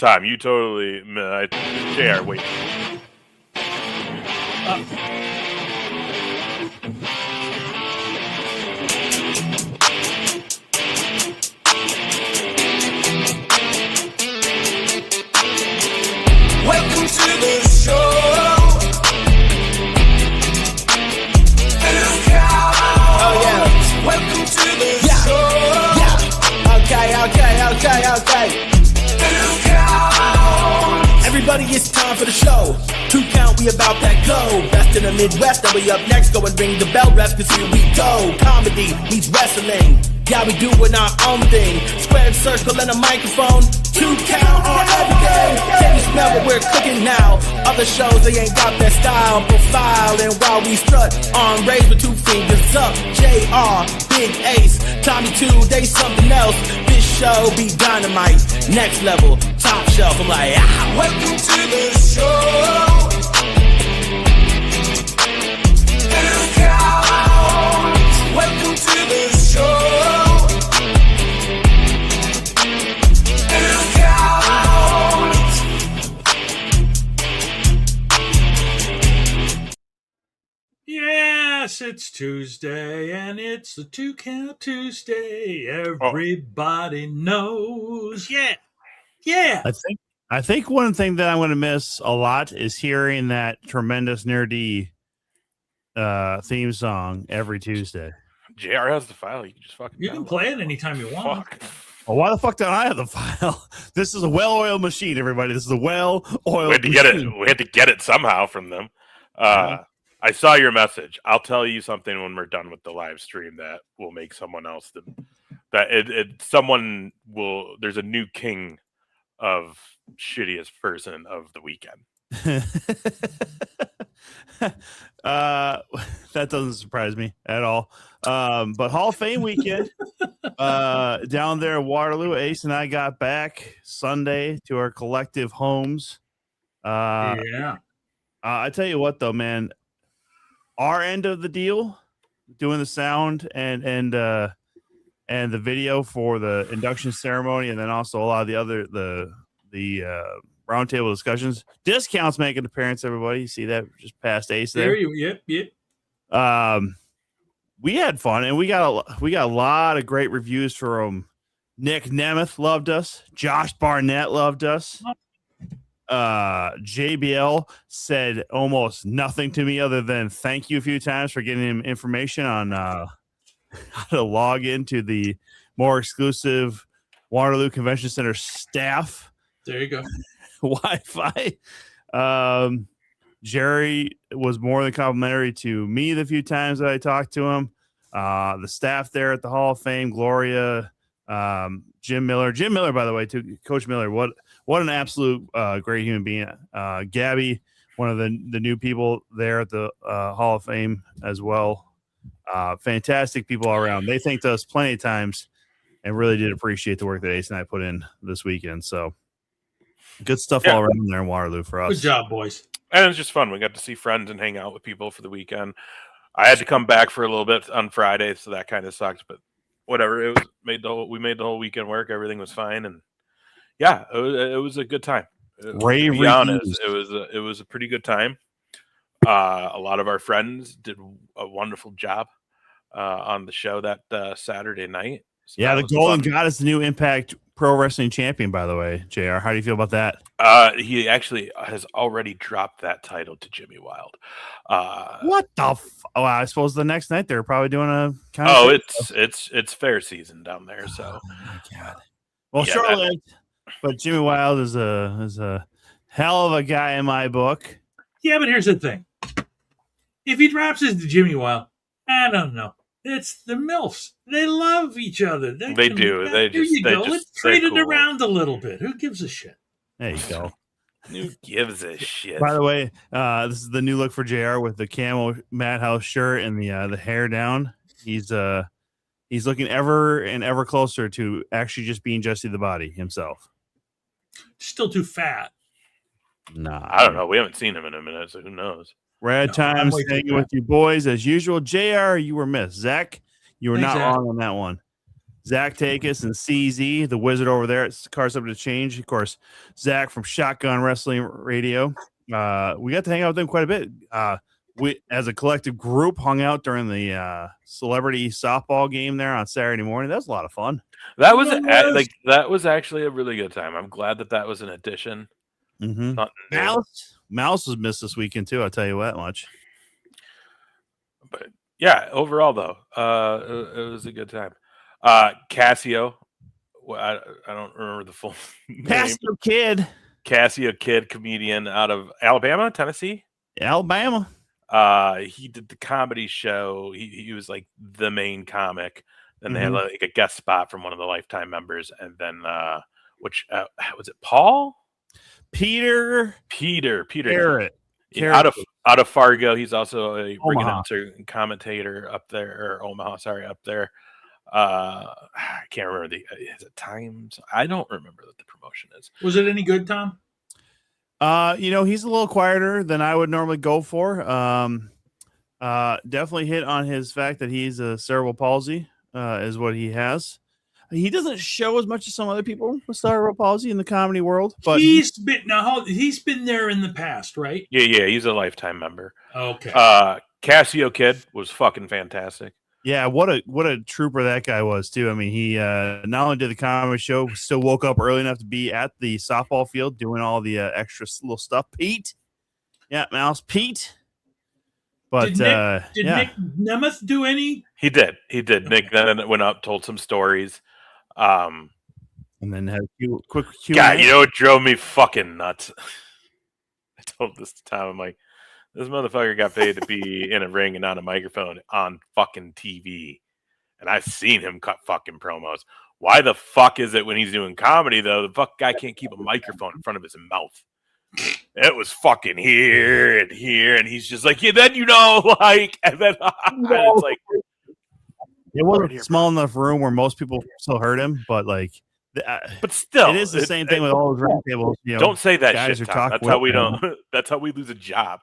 time. You totally, JR, wait. Welcome to the show. Oh yeah. Welcome to the show. Yeah. Okay. Everybody, it's time for the show. 2 count, we about that go. Best in the Midwest, and we up next. Go and ring the bell, rest, cause here we go. Comedy meets wrestling. Yeah, we doing our own thing. Squared circle and a microphone. 2 count on everything. Can you smell what we're cooking now? Other shows, they ain't got that style profile. And while we strut on raised with 2 fingers up, JR, Big Ace, Tommy 2, they something else. This show be dynamite, next level, top shelf. I'm like, ah. Welcome to the show. Welcome to the show. Yes, it's Tuesday, and it's the 2 Count Tuesday. Everybody knows. Yeah. I think one thing that I'm going to miss a lot is hearing that tremendous nerdy theme song every Tuesday. JR has the file. You can just fucking. You can play it anytime you want. Fuck. Well, why the fuck don't I have the file? This is a well-oiled machine, everybody. This is a well-oiled We had to get it. We had to get it somehow from them. I saw your message. I'll tell you something when we're done with the live stream that will make someone else someone will. There's a new king of shittiest person of the weekend. That doesn't surprise me at all. But Hall of Fame weekend down there in Waterloo. Ace and I got back Sunday to our collective homes. I tell you what, though, man, our end of the deal, doing the sound and the video for the induction ceremony, and then also a lot of the other the roundtable discussions. Discounts make an appearance, everybody. You see that just past Ace there. Yep. We had fun, and we got a lot of great reviews from Nick Nemeth loved us. Josh Barnett loved us. JBL said almost nothing to me other than thank you a few times for getting him information on how to log into the more exclusive Waterloo Convention Center staff. There you go. Wi-Fi. Jerry was more than complimentary to me the few times that I talked to him. The staff there at the Hall of Fame, Gloria, Jim Miller, by the way, too, Coach Miller. What an absolute great human being. Gabby, one of the new people there at the Hall of Fame as well. Fantastic people all around. They thanked us plenty of times and really did appreciate the work that Ace and I put in this weekend. So good stuff all around there in Waterloo for us. Good job, boys. And it was just fun. We got to see friends and hang out with people for the weekend. I had to come back for a little bit on Friday, so that kind of sucked. But whatever, we made the whole weekend work. Everything was fine, and yeah, it was a good time. To be honest, it was a pretty good time. A lot of our friends did a wonderful job on the show that Saturday night. So yeah, the Golden God is the new Impact Pro Wrestling Champion, by the way, JR. How do you feel about that? He actually has already dropped that title to Jimmy Wild. What the well, I suppose the next night they're probably doing a kind of it's fair season down there. So oh my God. Well, Charlotte, but Jimmy Wild is a hell of a guy in my book. Yeah, but here's the thing. If he drops it to Jimmy Wild, I don't know. It's the MILFs. They love each other. They do. Let's trade it around a little bit. Who gives a shit? There you go. Who gives a shit? By the way, this is the new look for JR with the camo Madhouse shirt and the hair down. He's looking ever closer to actually just being Jesse the Body himself. Still too fat. Nah, I don't know. We haven't seen him in a minute, so who knows? Rad times hanging with you boys as usual. JR, you were missed. Zach, you were not wrong on that one. Zach Takis and CZ, the wizard over there at Cars Up to Change. Of course, Zach from Shotgun Wrestling Radio. We got to hang out with them quite a bit. We, as a collective group, hung out during the celebrity softball game there on Saturday morning. That was a lot of fun. That was actually a really good time. I'm glad that was an addition. Mm-hmm. Mouse was missed this weekend too. I'll tell you that much. But yeah, overall though, it was a good time. Cassio, I don't remember the full name. Cassio Kid, comedian out of Alabama, Tennessee, Alabama. He did the comedy show. He was like the main comic. Then they had Mm-hmm. like a guest spot from one of the Lifetime members, and then which was it? Paul, Peter Garrett. Out of Fargo. He's also a ring announcer and commentator up there, or Omaha. Sorry, up there. I can't remember is it Times? I don't remember what the promotion is. Was it any good, Tom? He's a little quieter than I would normally go for. Definitely hit on his fact that he's a cerebral palsy, is what he has. He doesn't show as much as some other people with cerebral palsy in the comedy world, but he's been there in the past, right? Yeah, he's a Lifetime member. Okay. Cassio Kid was fucking fantastic. Yeah, what a trooper that guy was too. I mean, he not only did the comedy show, still woke up early enough to be at the softball field doing all the extra little stuff. Pete, Pete. But did Nick Nemeth do any? He did. Nick then went up, told some stories, and then had a quick Q&A. God, it drove me fucking nuts. I told this to Tom. I'm like, this motherfucker got paid to be in a ring and on a microphone on fucking TV. And I've seen him cut fucking promos. Why the fuck is it when he's doing comedy, though, the fuck guy can't keep a microphone in front of his mouth? It was fucking here and here. And he's just like, yeah, then and then it's like. It wasn't a small enough room where most people still heard him, but but still, it is the same thing with all those round tables. Don't say that guys shit, are Tom. talking That's how we don't. That's how we lose a job.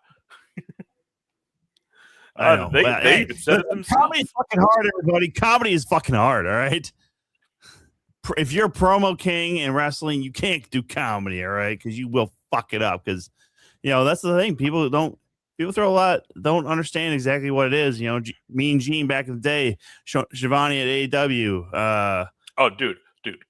I know. They even said it themselves. Comedy is fucking hard, everybody. Comedy is fucking hard. All right. If you're a promo king in wrestling, you can't do comedy. All right, because you will fuck it up. Because that's the thing. People throw a lot. Don't understand exactly what it is. Mean Gene back in the day, Shivani at AEW. Oh, dude.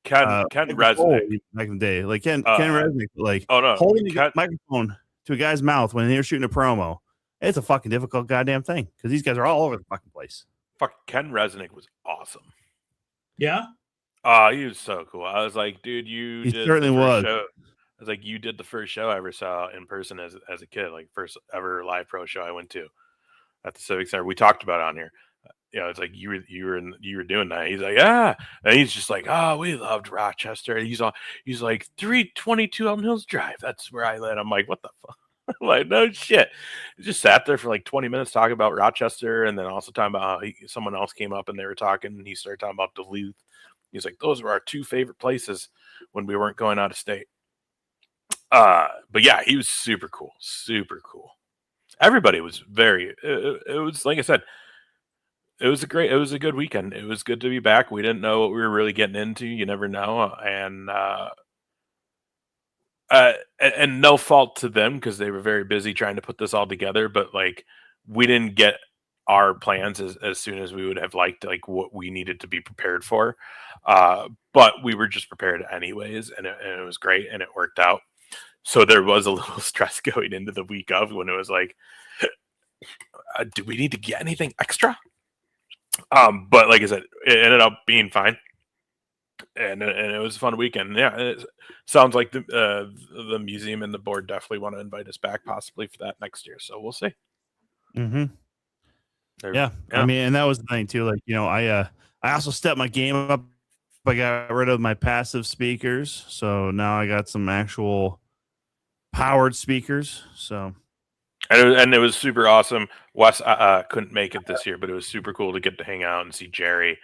Ken Resnick back in the day, like Ken Resnick, holding the microphone to a guy's mouth when they were shooting a promo. It's a fucking difficult goddamn thing because these guys are all over the fucking place. Fuck, Ken Resnick was awesome. Yeah. He was so cool. I was like, dude, he certainly was. Show. I was like, you did the first show I ever saw in person as a kid, like first ever live pro show I went to at the Civic Center. We talked about it on here. It's like you were doing that. He's like, yeah, and he's just like, oh, we loved Rochester. He's like 322 Elm Hills Drive. That's where I live. I'm like, what the fuck? I'm like, no shit. He just sat there for like 20 minutes talking about Rochester, and then also talking about how someone else came up and they were talking, and he started talking about Duluth. He's like, those were our two favorite places when we weren't going out of state. But yeah, he was super cool. Everybody was it was like I said, it was a good weekend. It was good to be back. We didn't know what we were really getting into. You never know. And no fault to them because they were very busy trying to put this all together. But like, we didn't get our plans as soon as we would have liked, like what we needed to be prepared for. But we were just prepared anyways, and it was great and it worked out. So there was a little stress going into the week of when it was like, do we need to get anything extra? But like I said, it ended up being fine. And it was a fun weekend. Yeah, it sounds like the museum and the board definitely want to invite us back, possibly for that next year. So we'll see. Mm-hmm. Yeah, I mean, and that was the thing too. Like, I also stepped my game up. I got rid of my passive speakers, so now I got some actual powered speakers. So, and it was super awesome. Wes couldn't make it this year, but it was super cool to get to hang out and see Jerry.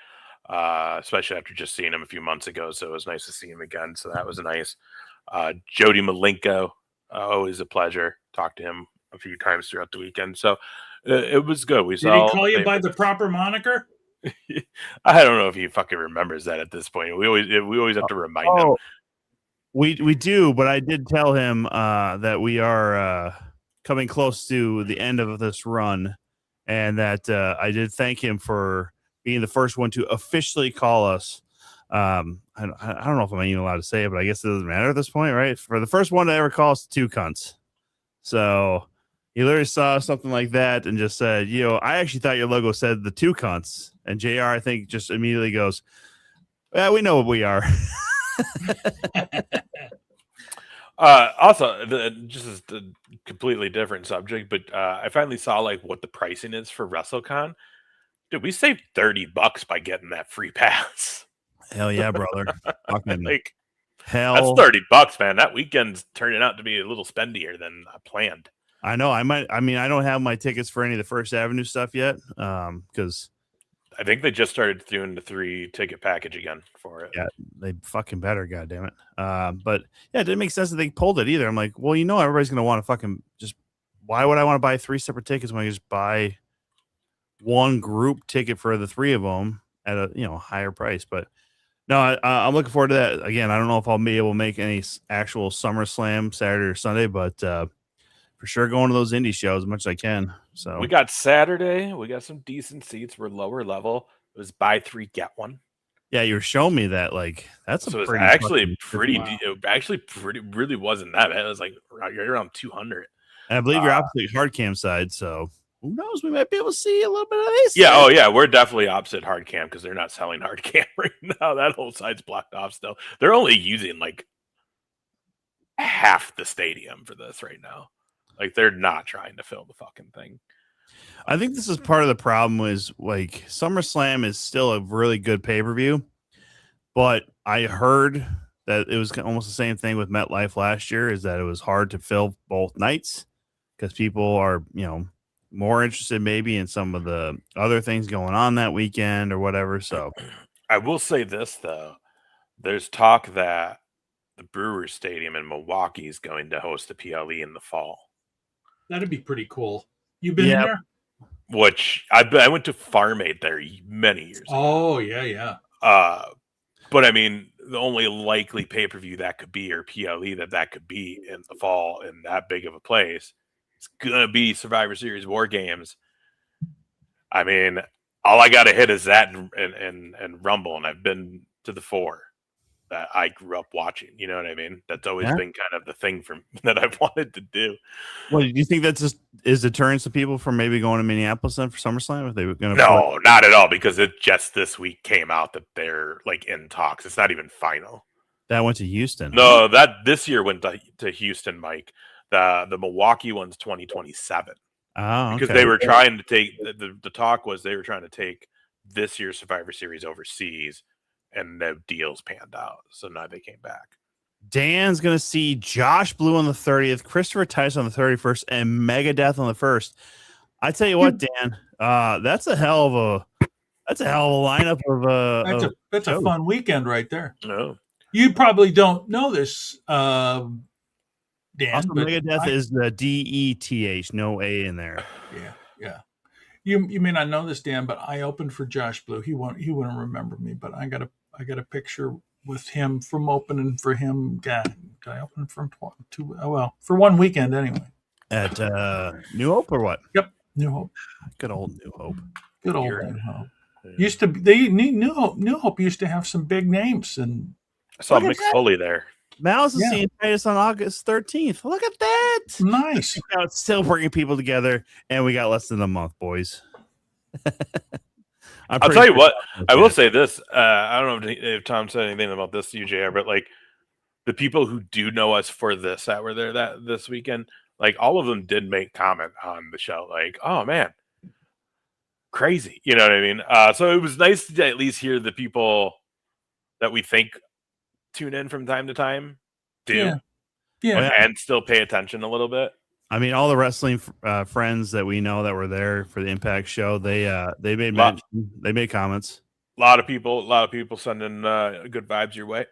Especially after just seeing him a few months ago. So it was nice to see him again. So that was nice. Jody Malenko, always a pleasure. Talked to him a few times throughout the weekend. So it was good. Did he call you by the proper moniker? I don't know if he fucking remembers that at this point. We always have to remind him. Oh, we do, but I did tell him that we are coming close to the end of this run, and that I did thank him for being the first one to officially call us. I don't know if I'm even allowed to say it, but I guess it doesn't matter at this point, right? For the first one to ever call us two cunts. So he literally saw something like that and just said, I actually thought your logo said the two cunts. And JR, I think, just immediately goes, well, we know what we are. Also, just as a completely different subject, but I finally saw like what the pricing is for WrestleCon. Dude, we saved $30 by getting that free pass. Hell yeah, brother. Fucking Like, hell. that's $30, man. That weekend's turning out to be a little spendier than I planned. I know. I don't have my tickets for any of the First Avenue stuff yet. Because I think they just started doing the 3-ticket package again for it. Yeah, they fucking better, goddammit. But yeah, it didn't make sense that they pulled it either. I'm like, well, everybody's gonna want to fucking just. Why would I want to buy 3 separate tickets when I just buy one group ticket for the 3 of them at a higher price? But no, I'm looking forward to that. Again, I don't know if I'll be able to make any actual SummerSlam Saturday or Sunday, but for sure going to those indie shows as much as I can. So we got Saturday. We got some decent seats. We're lower level. It was buy 3 get 1. Yeah, you were showing me that. Like that's so pretty really wasn't that bad. It was like right around 200. And I believe you're opposite hard cam side, so who knows? We might be able to see a little bit of this. Yeah, oh yeah, we're definitely opposite hard cam because they're not selling hard cam right now. That whole side's blocked off still. They're only using like half the stadium for this right now. Like they're not trying to fill the fucking thing. I think this is part of the problem is like SummerSlam is still a really good pay-per-view, but I heard that it was almost the same thing with MetLife last year is that it was hard to fill both nights because people are, more interested maybe in some of the other things going on that weekend or whatever. So I will say this though, there's talk that the Brewers Stadium in Milwaukee is going to host a PLE in the fall. That'd be pretty cool. You been there? Which I went to Farm Aid there many years ago. Oh, yeah. But I mean, the only likely pay-per-view that could be or PLE that could be in the fall in that big of a place, it's gonna be Survivor Series War Games. I mean, all I gotta hit is that and Rumble, and I've been to the 4 that I grew up watching. You know what I mean? That's always been kind of the thing that I've wanted to do. Well, do you think that just is deterring some people from maybe going to Minneapolis then for SummerSlam? If they were going to No, not at all, because it just this week came out that they're like in talks. It's not even final. That went to Houston. No, that this year went to Houston, Mike. The Milwaukee one's 2027. Oh, okay. Because they were trying to take the talk was they were trying to take this year's Survivor Series overseas. And the deals panned out, so now they came back. Dan's gonna see Josh Blue on the 30th, Christopher Tice on the 31st, and Megadeth on the 1st. I tell you what, Dan, that's a hell of a lineup of that's a fun weekend right there. No, you probably don't know this, Dan. Also, Megadeth is the DETH, no A in there. Yeah. You may not know this, Dan, but I opened for Josh Blue. He wouldn't remember me, but I got a picture with him from opening for him. God, I opened for him for one weekend anyway. At New Hope or what? Yep, New Hope. Good old New Hope. Good old New Hope. Used to be New Hope used to have some big names, and I saw Mick Foley there. Malice is seeing Titus on August 13th. Look at that. Nice. It's still bringing people together, and we got less than a month, boys. I'll tell you what. I will say this. I don't know if Tom said anything about this to you, JR, but like the people who do know us for this that were there this weekend, like all of them did make comment on the show. Like, oh, man, crazy. You know what I mean? So it was nice to at least hear the people that we think tune in from time to time and still pay attention a little bit. I mean, all the wrestling friends that we know that were there for the Impact show, they made mention, they made comments. A lot of people sending good vibes your way.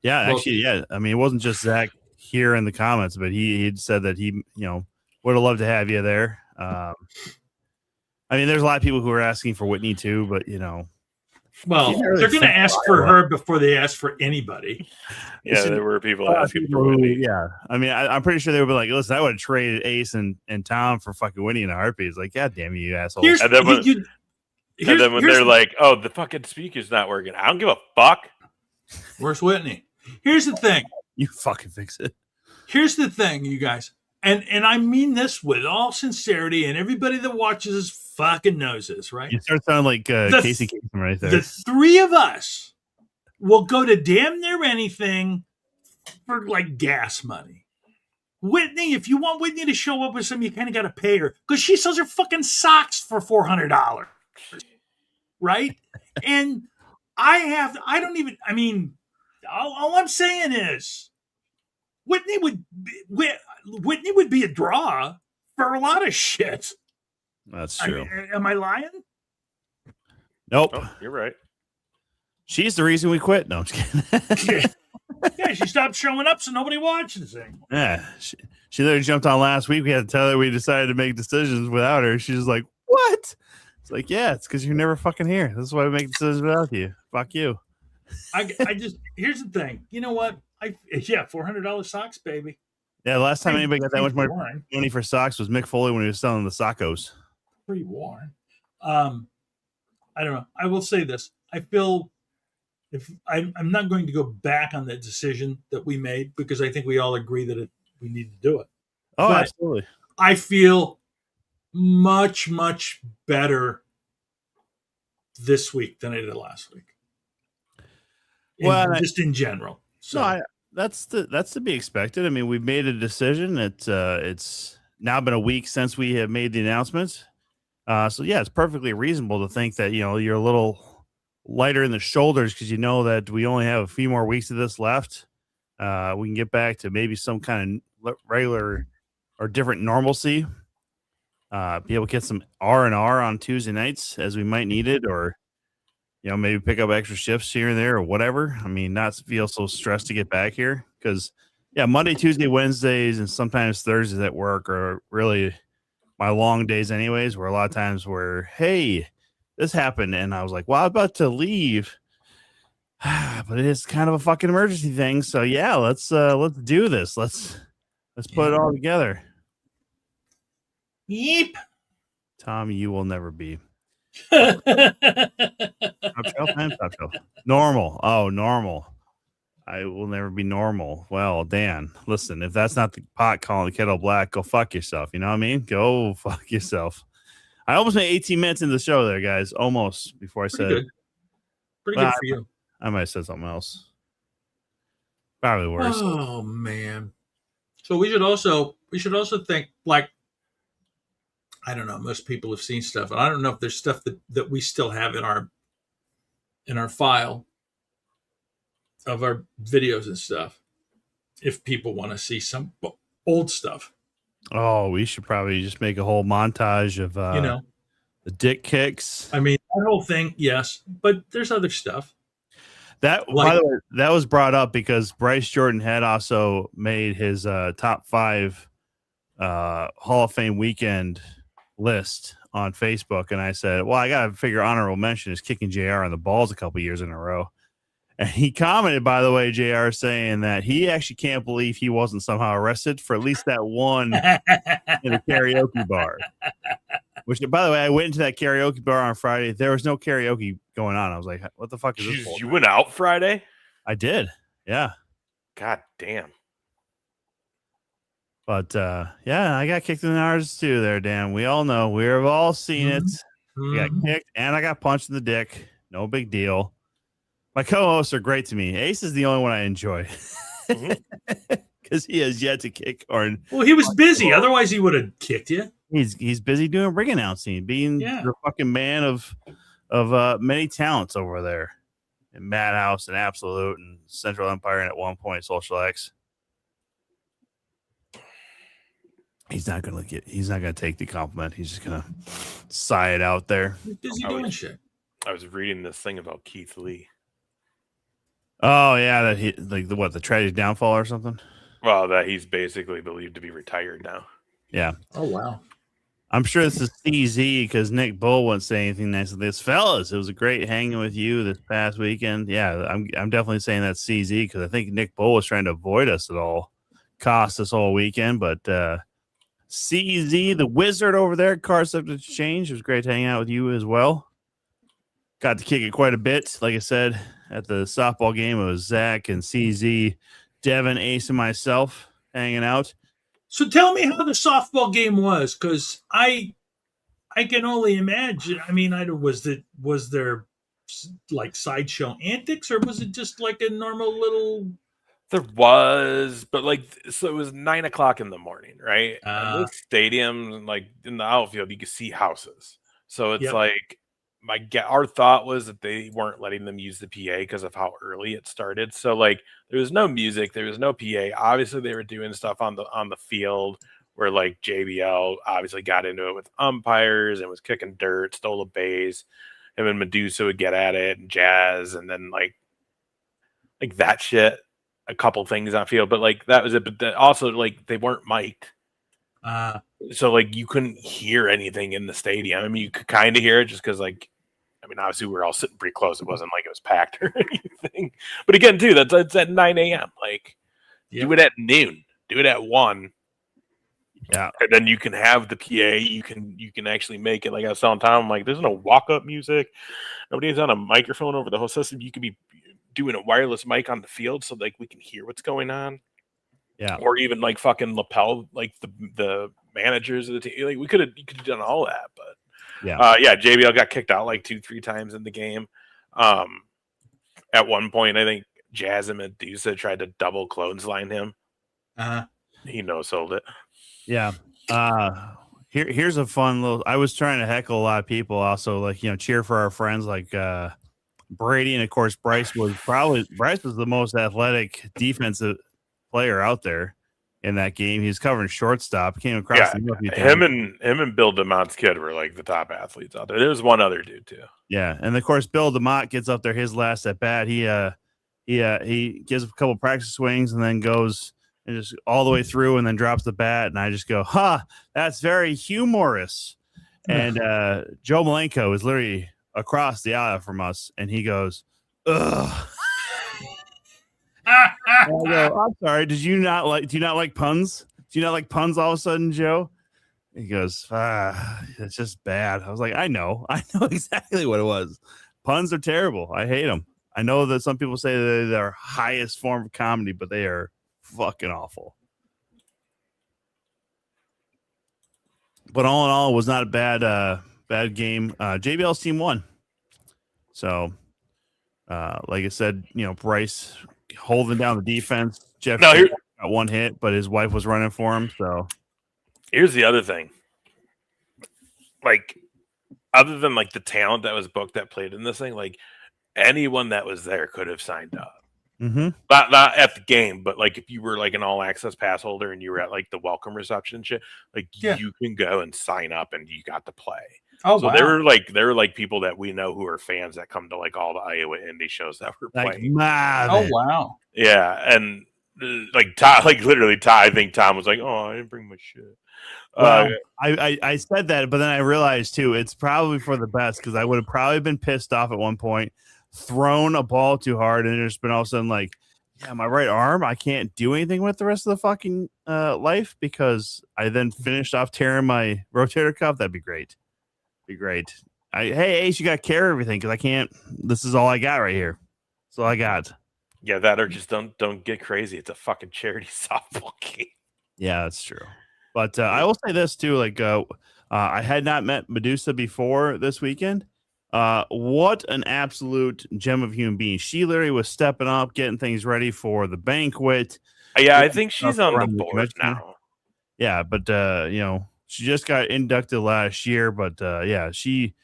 Yeah, actually, yeah. I mean, it wasn't just Zach here in the comments, but he'd said that he would have loved to have you there. I mean, there's a lot of people who are asking for Whitney too, but Well, Can't really they're going to think ask of for Iowa. her before they ask for anybody. Yeah, there were people a lot of asking people for who- Whitney. yeah, I mean, I'm pretty sure they would be like, "Listen, I would have traded Ace and Tom for fucking Whitney in a heartbeat." It's like, God damn you assholes! Here's, And then when, you- and then when here's- they're like, "Oh, the fucking speaker's not working," I don't give a fuck. where's Whitney? Here's the thing. You fucking fix it. Here's the thing, you guys. And I mean this with all sincerity, and everybody that watches this fucking knows this, right? You start sounding like Casey Kasem right there. The three of us will go to damn near anything for like gas money. Whitney, if you want Whitney to show up with something, you kind of got to pay her because she sells her fucking socks for $400, right? And I mean, all I'm saying is Whitney would be a draw for a lot of shit. That's true. I mean, am I lying? Nope. Oh, you're right. She's the reason we quit. No, I'm just kidding. Yeah, she stopped showing up, so nobody watches anymore. Yeah, she literally jumped on last week. We had to tell her we decided to make decisions without her. She's like, "What?" It's like, yeah, it's because you're never fucking here. This is why we make decisions without you. Fuck you. I just here's the thing. You know what? $400 socks, baby. Yeah, the last time anybody got that much worn. money for socks was Mick Foley when he was selling the sockos. Pretty worn. I don't know. I will say this. I feel if I'm not going to go back on that decision that we made because I think we all agree that we need to do it. Oh, But absolutely. I feel much, much better this week than I did last week. Just in general. So No, that's to be expected. I mean, we've made a decision. It's now been a week since we have made the announcement. So yeah, it's perfectly reasonable to think that you're a little lighter in the shoulders because you know that we only have a few more weeks of this left. We can get back to maybe some kind of regular or different normalcy. Be able to get some R&R on Tuesday nights as we might need it, or maybe pick up extra shifts here and there or whatever. I mean, not feel so stressed to get back here because Monday, Tuesday, Wednesdays, and sometimes Thursdays at work are really my long days anyways, where a lot of times hey, this happened. And I was like, well, I'm about to leave, but it's kind of a fucking emergency thing. So yeah, let's do this. Let's put it all together. Yeep. Tom, you will never be. Top shelf, man, top shelf. Normal. Oh, normal. I will never be normal. Well, Dan, listen, if that's not the pot calling the kettle black, go fuck yourself. You know what I mean? Go fuck yourself. I almost made 18 minutes into the show there, guys. Almost before I said good. Pretty good for you. I might have said something else. Probably worse. Oh man. So we should also think, like, I don't know, most people have seen stuff, and I don't know if there's stuff that we still have in our file of our videos and stuff. If people want to see some old stuff. Oh, we should probably just make a whole montage of the dick kicks. I mean, that whole thing, yes, but there's other stuff. That, by the way, that was brought up because Bryce Jordan had also made his top 5 Hall of Fame weekend list on Facebook, and I said, well, I gotta figure honorable mention is kicking JR on the balls a couple years in a row. And he commented, by the way, JR, saying that he actually can't believe he wasn't somehow arrested for at least that one in a karaoke bar. Which, by the way, I went into that karaoke bar on Friday. There was no karaoke going on. I was like, what the fuck is this? You went out Friday? I did. Yeah. God damn. But I got kicked in the arse too there, Dan. We all know. We've all seen it. I got kicked and I got punched in the dick. No big deal. My co-hosts are great to me. Ace is the only one I enjoy because he has yet to kick or. Well, he was busy. Otherwise, he would have kicked you. He's busy doing ring announcing, being the fucking man of many talents over there in Madhouse and Absolute and Central Empire and at one point Social X. He's not gonna take the compliment. He's just gonna sigh it out there. He's busy doing shit. I was reading this thing about Keith Lee. Oh yeah, that he the tragic downfall or something. Well, that he's basically believed to be retired now. Yeah. Oh wow. I'm sure this is CZ because Nick Bull wouldn't say anything nice to this. Fellas, it was a great hanging with you this past weekend. Yeah, I'm definitely saying that's CZ because I think Nick Bull was trying to avoid us at all cost this whole weekend. But CZ, the wizard over there, car subject to change. It was great to hang out with you as well. Got to kick it quite a bit. Like I said, at the softball game, it was Zach and CZ, Devin, Ace, and myself hanging out. So tell me how the softball game was, because I can only imagine. I mean, was there like sideshow antics, or was it just like a normal little? There was, but like, so it was 9 o'clock in the morning, right? And this stadium, like in the outfield, you could see houses. So it's Yep. like our thought was that they weren't letting them use the PA because of how early it started. So like, there was no music, there was no PA. Obviously, they were doing stuff on the field where like JBL obviously got into it with umpires and was kicking dirt, stole a base. Him and Medusa would get at it, and Jazz, and then like that shit. A couple things on field, but like that was it. But also, like, they weren't mic'd, so like you couldn't hear anything in the stadium. I mean, you could kind of hear it just because, like, I mean, obviously we were all sitting pretty close. It wasn't like it was packed or anything. But again, too, that's at 9 a.m. Like, do it at noon, do it at 1. Yeah, and then you can have the PA. You can actually make it. Like I was telling Tom, like, there's no walk up music. Nobody's on a microphone over the whole system. You could be doing a wireless mic on the field so like we can hear what's going on. Yeah. Or even like fucking lapel, like the managers of the team. Like you could have done all that, but yeah, JBL got kicked out like 2-3 times in the game. At one point, I think Jazz and Medusa tried to double clothesline him. He no-sold it. Yeah. Here's a fun little. I was trying to heckle a lot of people, also like cheer for our friends like Brady, and of course Bryce was the most athletic defensive player out there in that game. He was covering shortstop. Came across him and Bill DeMont's kid were like the top athletes out there. There was one other dude too. Yeah, and of course Bill DeMont gets up there his last at bat. He gives a couple practice swings and then goes and just all the way through and then drops the bat. And I just go, that's very humorous. And Joe Malenko is literally across the aisle from us, and he goes, ugh. I go, I'm sorry. Do you not like puns? Do you not like puns all of a sudden, Joe? He goes, it's just bad. I was like, I know exactly what it was. Puns are terrible. I hate them. I know that some people say that they're our highest form of comedy, but they are fucking awful. But all in all, it was not a bad game. JBL's team won. So, like I said, Bryce holding down the defense. Jeff got one hit, but his wife was running for him. So here's the other thing. Like, other than like the talent that was booked that played in this thing, like anyone that was there could have signed up. Mm-hmm. Not at the game, but like if you were like an all access pass holder and you were at like the welcome reception and shit, like you can go and sign up and you got to play. Oh, so wow. there were like people that we know who are fans that come to like all the Iowa indie shows that were playing. Oh wow. Yeah, and like Ty, like literally Ty, I think Tom was like, "Oh, I didn't bring my shit." Well, I said that, but then I realized too, it's probably for the best because I would have probably been pissed off at one point, thrown a ball too hard, and there's been all of a sudden like, yeah, my right arm, I can't do anything with the rest of the fucking life because I then finished off tearing my rotator cuff. That'd be great. Great. Hey, Ace, you got to carry everything because I can't. This is all I got right here. That's all I got. Yeah, that or just don't get crazy. It's a fucking charity softball game. Yeah, that's true. But I will say this too. Like, I had not met Medusa before this weekend. What an absolute gem of a human being. She literally was stepping up, getting things ready for the banquet. Yeah, I think she's on the board now. Yeah, but she just got inducted last year, but yeah, she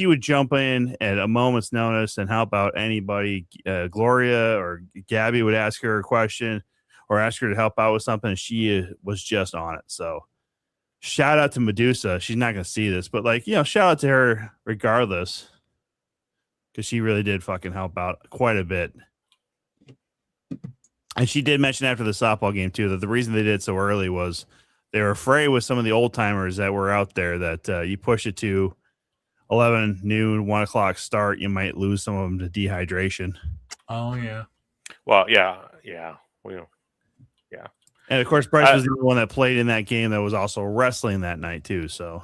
would jump in at a moment's notice and help out anybody. Gloria or Gabby would ask her a question or ask her to help out with something, and she was just on it. So shout out to Medusa. She's not going to see this, but shout out to her regardless because she really did fucking help out quite a bit. And she did mention after the softball game, too, that the reason they did it so early was they were afraid with some of the old timers that were out there that you push it to 11 noon, 1 o'clock start, you might lose some of them to dehydration. Oh yeah. Well, yeah. We, And of course, Bryce was the only one that played in that game that was also wrestling that night too. So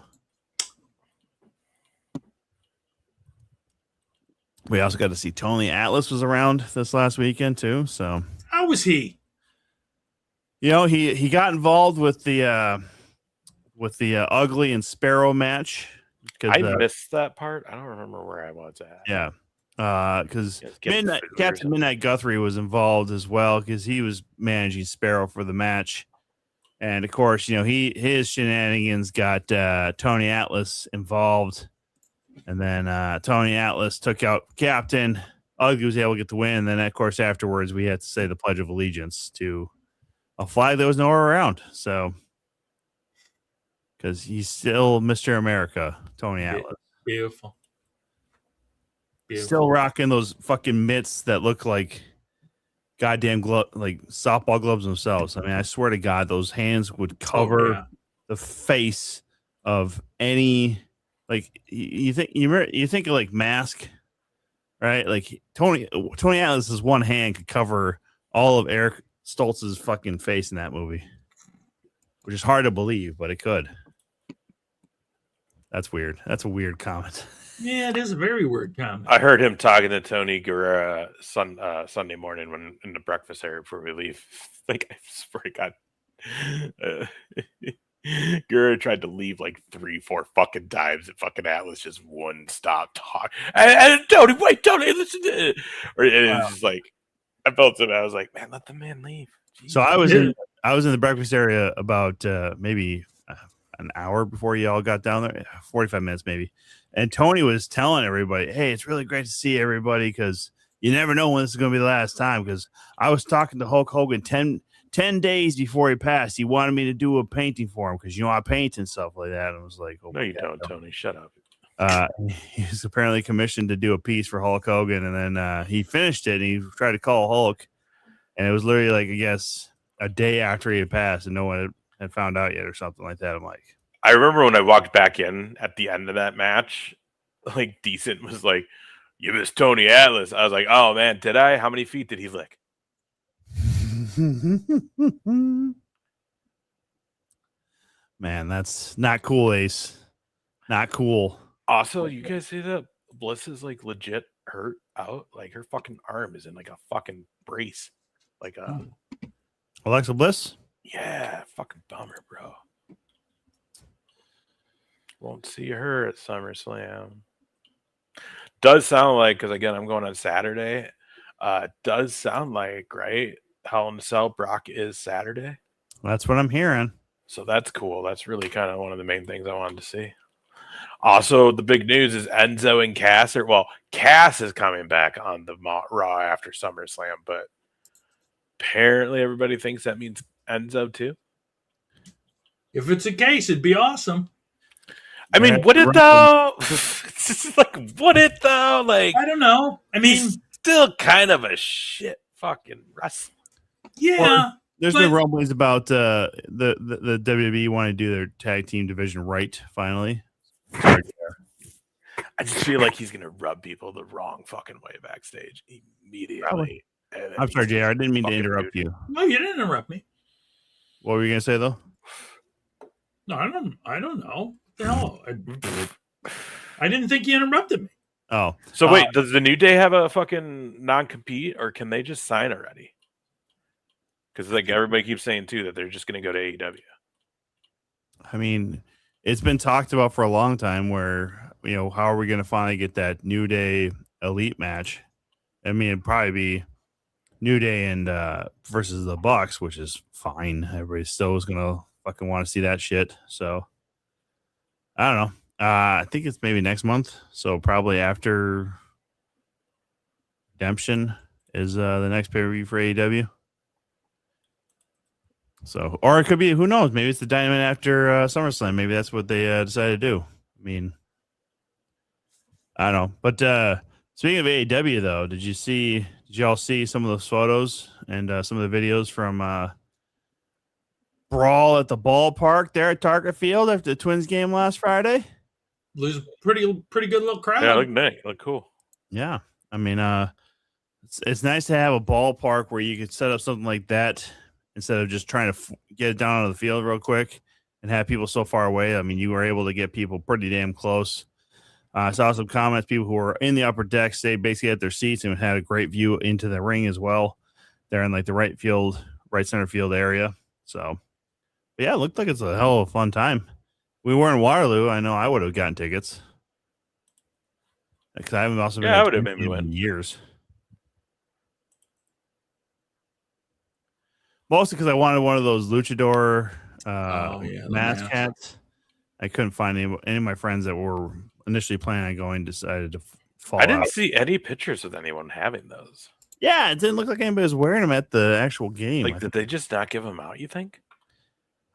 we also got to see Tony Atlas was around this last weekend too. So How was he? you know, he got involved with the Ugly and Sparrow match. I missed that part. I don't remember where I was at. Yeah. Because Captain Midnight Guthrie was involved as well because he was managing Sparrow for the match, and of course, you know his shenanigans got Tony Atlas involved, and then Tony Atlas took out Captain. Ugly was able to get the win, and then of course afterwards we had to say the Pledge of Allegiance to a flag that was nowhere around. So because he's still Mr. America, Tony Atlas. Beautiful. Still rocking those fucking mitts that look like goddamn like softball gloves themselves. I mean, I swear to God, those hands would cover the face of any. Like you think of like Mask, right? Like Tony Atlas's one hand could cover all of Eric Stoltz's fucking face in that movie, which is hard to believe, but it could. That's weird. That's a weird comment. Yeah, it is a very weird comment. I heard him talking to Tony Guerrera Sunday morning when in the breakfast area before we leave. Like, I swear to God, Guerrera tried to leave like 3-4 fucking times, and fucking Atlas just wouldn't stop talking. And Tony, wait, Tony, listen to it. Or it's just like I felt it. I was like, man, let the man leave. Jeez. So I was in the breakfast area about maybe an hour before you all got down there, 45 minutes maybe. And Tony was telling everybody, hey, it's really great to see everybody because you never know when this is going to be the last time. Because I was talking to Hulk Hogan 10 days before he passed. He wanted me to do a painting for him because, you know, I paint and stuff like that. And I was like, oh, no, you don't, Tony. Shut up. He was apparently commissioned to do a piece for Hulk Hogan. And then he finished it and he tried to call Hulk. And it was literally like, I guess, a day after he had passed and no one had found out yet or something like that. I'm like, I remember when I walked back in at the end of that match, like Decent was like, you missed Tony Atlas. I was like, oh man, did I? How many feet did he lick? Man, that's not cool, Ace. Not cool. Also, you guys see that Bliss is like legit hurt out? Like her fucking arm is in like a fucking brace. Like Alexa Bliss? Yeah, fucking bummer, bro. Won't see her at SummerSlam. Does sound like, because again, I'm going on Saturday. Does sound like, right? Hell in a Cell Brock is Saturday. That's what I'm hearing. So that's cool. That's really kind of one of the main things I wanted to see. Also, the big news is Enzo and Cass Cass is coming back on the Raw after SummerSlam, but apparently everybody thinks that means Enzo too. If it's the case, it'd be awesome. I mean, would it though? Like, would it though? Like, I don't know. I mean, he's still kind of a shit fucking wrestler. Yeah. Well, there's been rumblings about the WWE want to do their tag team division right finally. I just feel like he's gonna rub people the wrong fucking way backstage immediately. I'm sorry, JR. I didn't mean to interrupt you. No, you didn't interrupt me. What were you gonna say though? No, I don't know. No, I didn't think you interrupted me. Oh, so wait, does the New Day have a fucking non-compete, or can they just sign already? Because like everybody keeps saying too that they're just going to go to AEW. I mean, it's been talked about for a long time. Where how are we going to finally get that New Day Elite match? I mean, it'd probably be New Day and versus the Bucks, which is fine. Everybody still is going to fucking want to see that shit. So I don't know. I think it's maybe next month. So probably after Redemption is the next pay-per-view for AEW. So, or it could be, who knows? Maybe it's the Dynamite after SummerSlam. Maybe that's what they decided to do. I mean, I don't know. But speaking of AEW, though, did y'all see some of those photos and some of the videos from brawl at the ballpark there at Target Field after the Twins game last Friday. Lose a pretty good little crowd. Yeah, look nice, look cool. Yeah, I mean, it's nice to have a ballpark where you could set up something like that instead of just trying to get it down on the field real quick and have people so far away. I mean, you were able to get people pretty damn close. I saw some comments. People who were in the upper deck stayed basically at their seats and had a great view into the ring as well. They're in like the right center field area. So, but yeah, it looked like it's a hell of a fun time. We were in Waterloo. I know I would have gotten tickets because I haven't also been. Yeah, I would have maybe went in years. Mostly because I wanted one of those luchador mask hats. I couldn't find any of my friends that were initially planning on going decided to fall I didn't out. see any pictures of anyone having those. Yeah, it didn't look like anybody was wearing them at the actual game. Like, did they just not give them out, you think?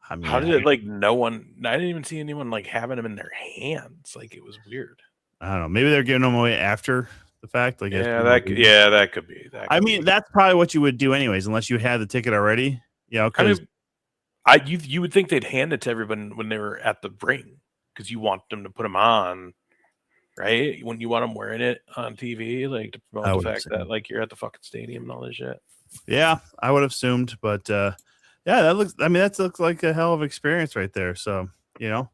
I mean, How did it, like, no one... I didn't even see anyone, like, having them in their hands. Like, it was weird. I don't know. Maybe they're giving them away after the fact. Like, that could be. I mean, that's probably what you would do anyways, unless you had the ticket already. You know, because you would think they'd hand it to everyone when they were at the ring because you want them to put them on, right? When you want them wearing it on TV, like to promote the fact that like you're at the fucking stadium and all this shit. Yeah, I would have assumed, but yeah, that looks like a hell of an experience right there. So, you know,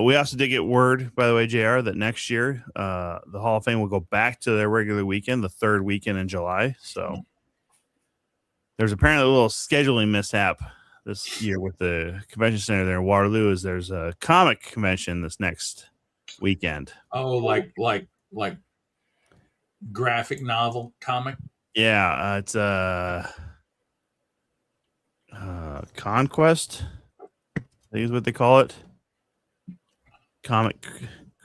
we also did get word, by the way, JR, that next year the Hall of Fame will go back to their regular weekend, the third weekend in July. So there's apparently a little scheduling mishap this year with the convention center there in Waterloo. Is there's a comic convention this next weekend. Oh, like graphic novel comic. Yeah, it's Conquest, I think is what they call it. Comic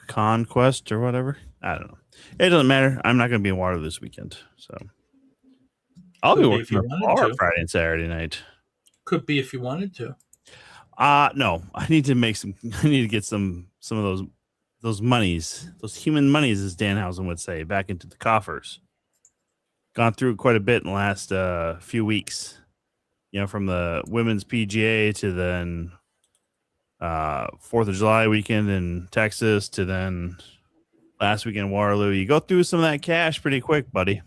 Conquest or whatever. I don't know. It doesn't matter. I'm not going to be in Waterloo this weekend, so I'll be working for Friday and Saturday night. Could be if you wanted to. No. I need to get some of those monies, those human monies, as Danhausen would say, back into the coffers. Gone through quite a bit in the last few weeks. You know, from the women's PGA to then 4th of July weekend in Texas to then last weekend in Waterloo. You go through some of that cash pretty quick, buddy.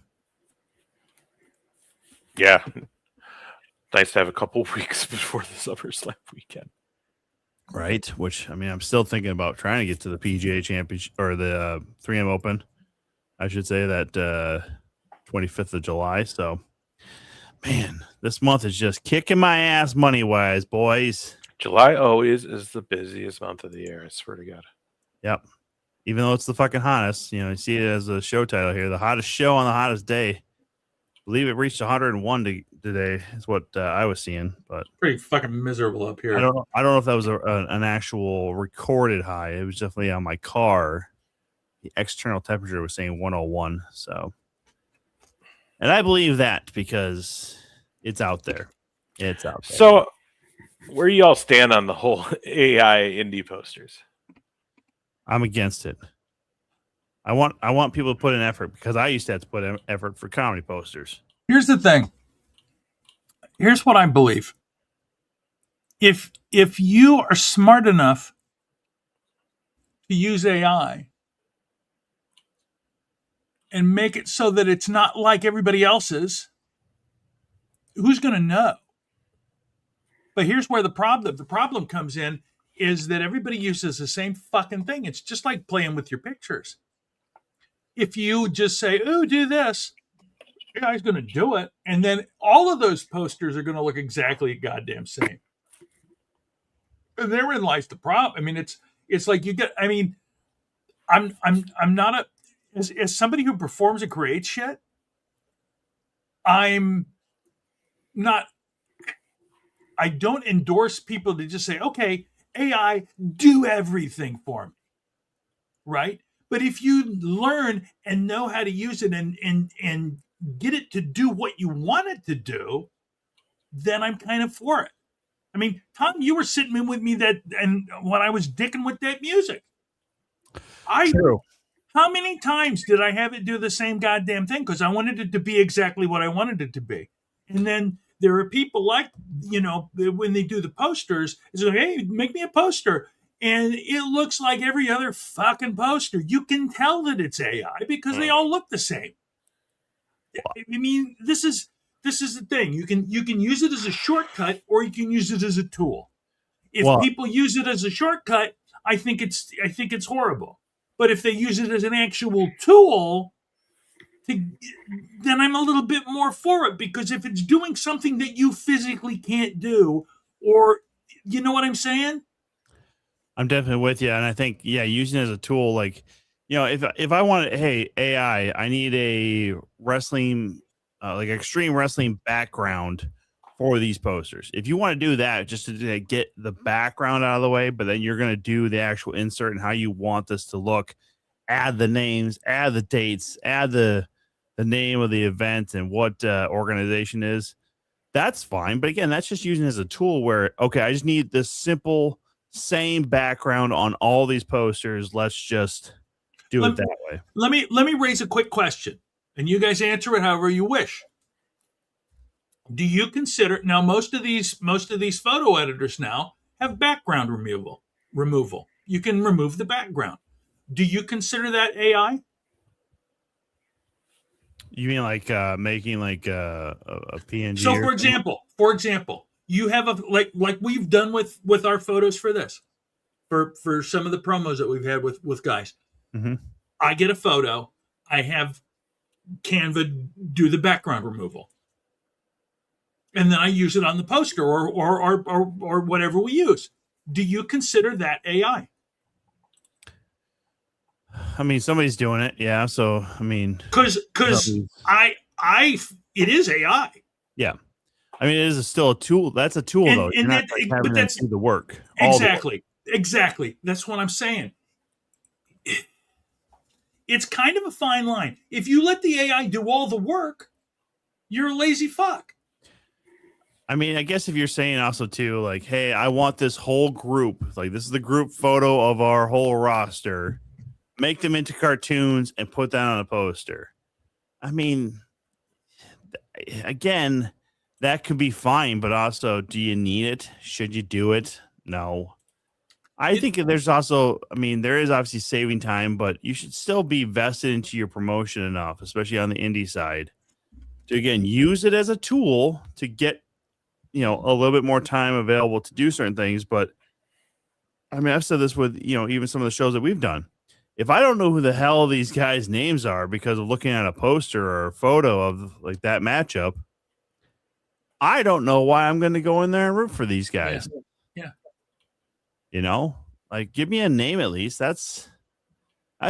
Yeah. Nice to have a couple weeks before the SummerSlam weekend. Right. Which, I mean, I'm still thinking about trying to get to the PGA Championship or the 3M Open. I should say that 25th of July. So, man, this month is just kicking my ass money-wise, boys. July always is the busiest month of the year. I swear to God. Yep. Even though it's the fucking hottest, you know, you see it as a show title here, the hottest show on the hottest day. I believe it reached 101 today is what I was seeing, but pretty fucking miserable up here. I don't know if that was an actual recorded high. It was definitely on my car. The external temperature was saying 101. So, and I believe that because it's out there. It's out there. So, where do y'all stand on the whole AI indie posters? I'm against it. I want people to put in effort because I used to have to put in effort for comedy posters. Here's the thing. Here's what I believe. If you are smart enough to use AI and make it so that it's not like everybody else's, who's going to know? But here's where the problem comes in is that everybody uses the same fucking thing. It's just like playing with your pictures. If you just say, "Oh, do this," AI's going to do it, and then all of those posters are going to look exactly goddamn same. And therein lies the problem. I mean, it's like you get. I mean, I'm not as somebody who performs and creates shit. I'm not. I don't endorse people to just say, "Okay, AI, do everything for me," right? But if you learn and know how to use it and get it to do what you want it to do, then I'm kind of for it. I mean, Tom, you were sitting with me and when I was dicking with that music. True. How many times did I have it do the same goddamn thing? Because I wanted it to be exactly what I wanted it to be. And then there are people like, when they do the posters, it's like, hey, make me a poster. And it looks like every other fucking poster. You can tell that it's AI because they all look the same. I mean, this is the thing. You can use it as a shortcut, or you can use it as a tool. If people use it as a shortcut, I think it's horrible. But if they use it as an actual tool, then I'm a little bit more for it, because if it's doing something that you physically can't do, or you know what I'm saying? I'm definitely with you, and I think using it as a tool, like if I wanted, hey AI, I need a wrestling, like extreme wrestling background for these posters. If you want to do that, just to get the background out of the way, but then you're going to do the actual insert and how you want this to look, add the names, add the dates, add the name of the event and what organization is. That's fine, but again, that's just using it as a tool where, okay, I just need this simple same background on all these posters. Let's just do it that way. Let me raise a quick question, and you guys answer it however you wish. Do you consider, now most of these photo editors now have background removal. You can remove the background. Do you consider that AI? You mean like making like a PNG? So for example, you have a like we've done with our photos for this, for some of the promos that we've had with guys. Mm-hmm. I get a photo, I have Canva do the background removal, and then I use it on the poster or whatever we use. Do you consider that AI? I mean, somebody's doing it, yeah. So I mean, because it is AI. Yeah, I mean, it is still a tool. That's a tool, though. You're not having to do the work. Exactly. That's what I'm saying. It's kind of a fine line. If you let the AI do all the work, you're a lazy fuck. I mean, I guess if you're saying also too, like, hey, I want this whole group, like this is the group photo of our whole roster, make them into cartoons and put that on a poster. I mean, again, that could be fine, but also, do you need it? Should you do it? No. I think there's also, I mean, there is obviously saving time, but you should still be vested into your promotion enough, especially on the indie side, to again use it as a tool to get, a little bit more time available to do certain things. But I mean, I've said this with, even some of the shows that we've done. If I don't know who the hell these guys' names are because of looking at a poster or a photo of like that matchup, I don't know why I'm going to go in there and root for these guys. Yeah. Like, give me a name at least. That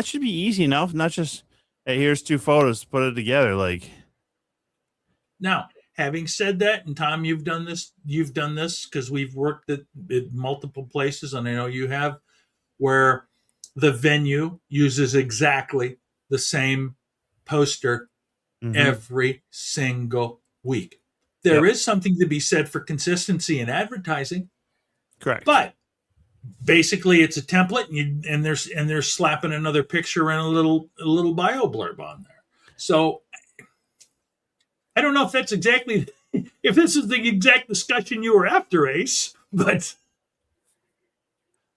should be easy enough. Not just, hey, here's two photos to put it together. Like, now, having said that, and Tom, you've done this because we've worked at multiple places, and I know you have, where the venue uses exactly the same poster every single week. There is something to be said for consistency in advertising. Correct. But basically it's a template, and they're slapping another picture and a little bio blurb on there. So I don't know if that's exactly if this is the exact discussion you were after, Ace, but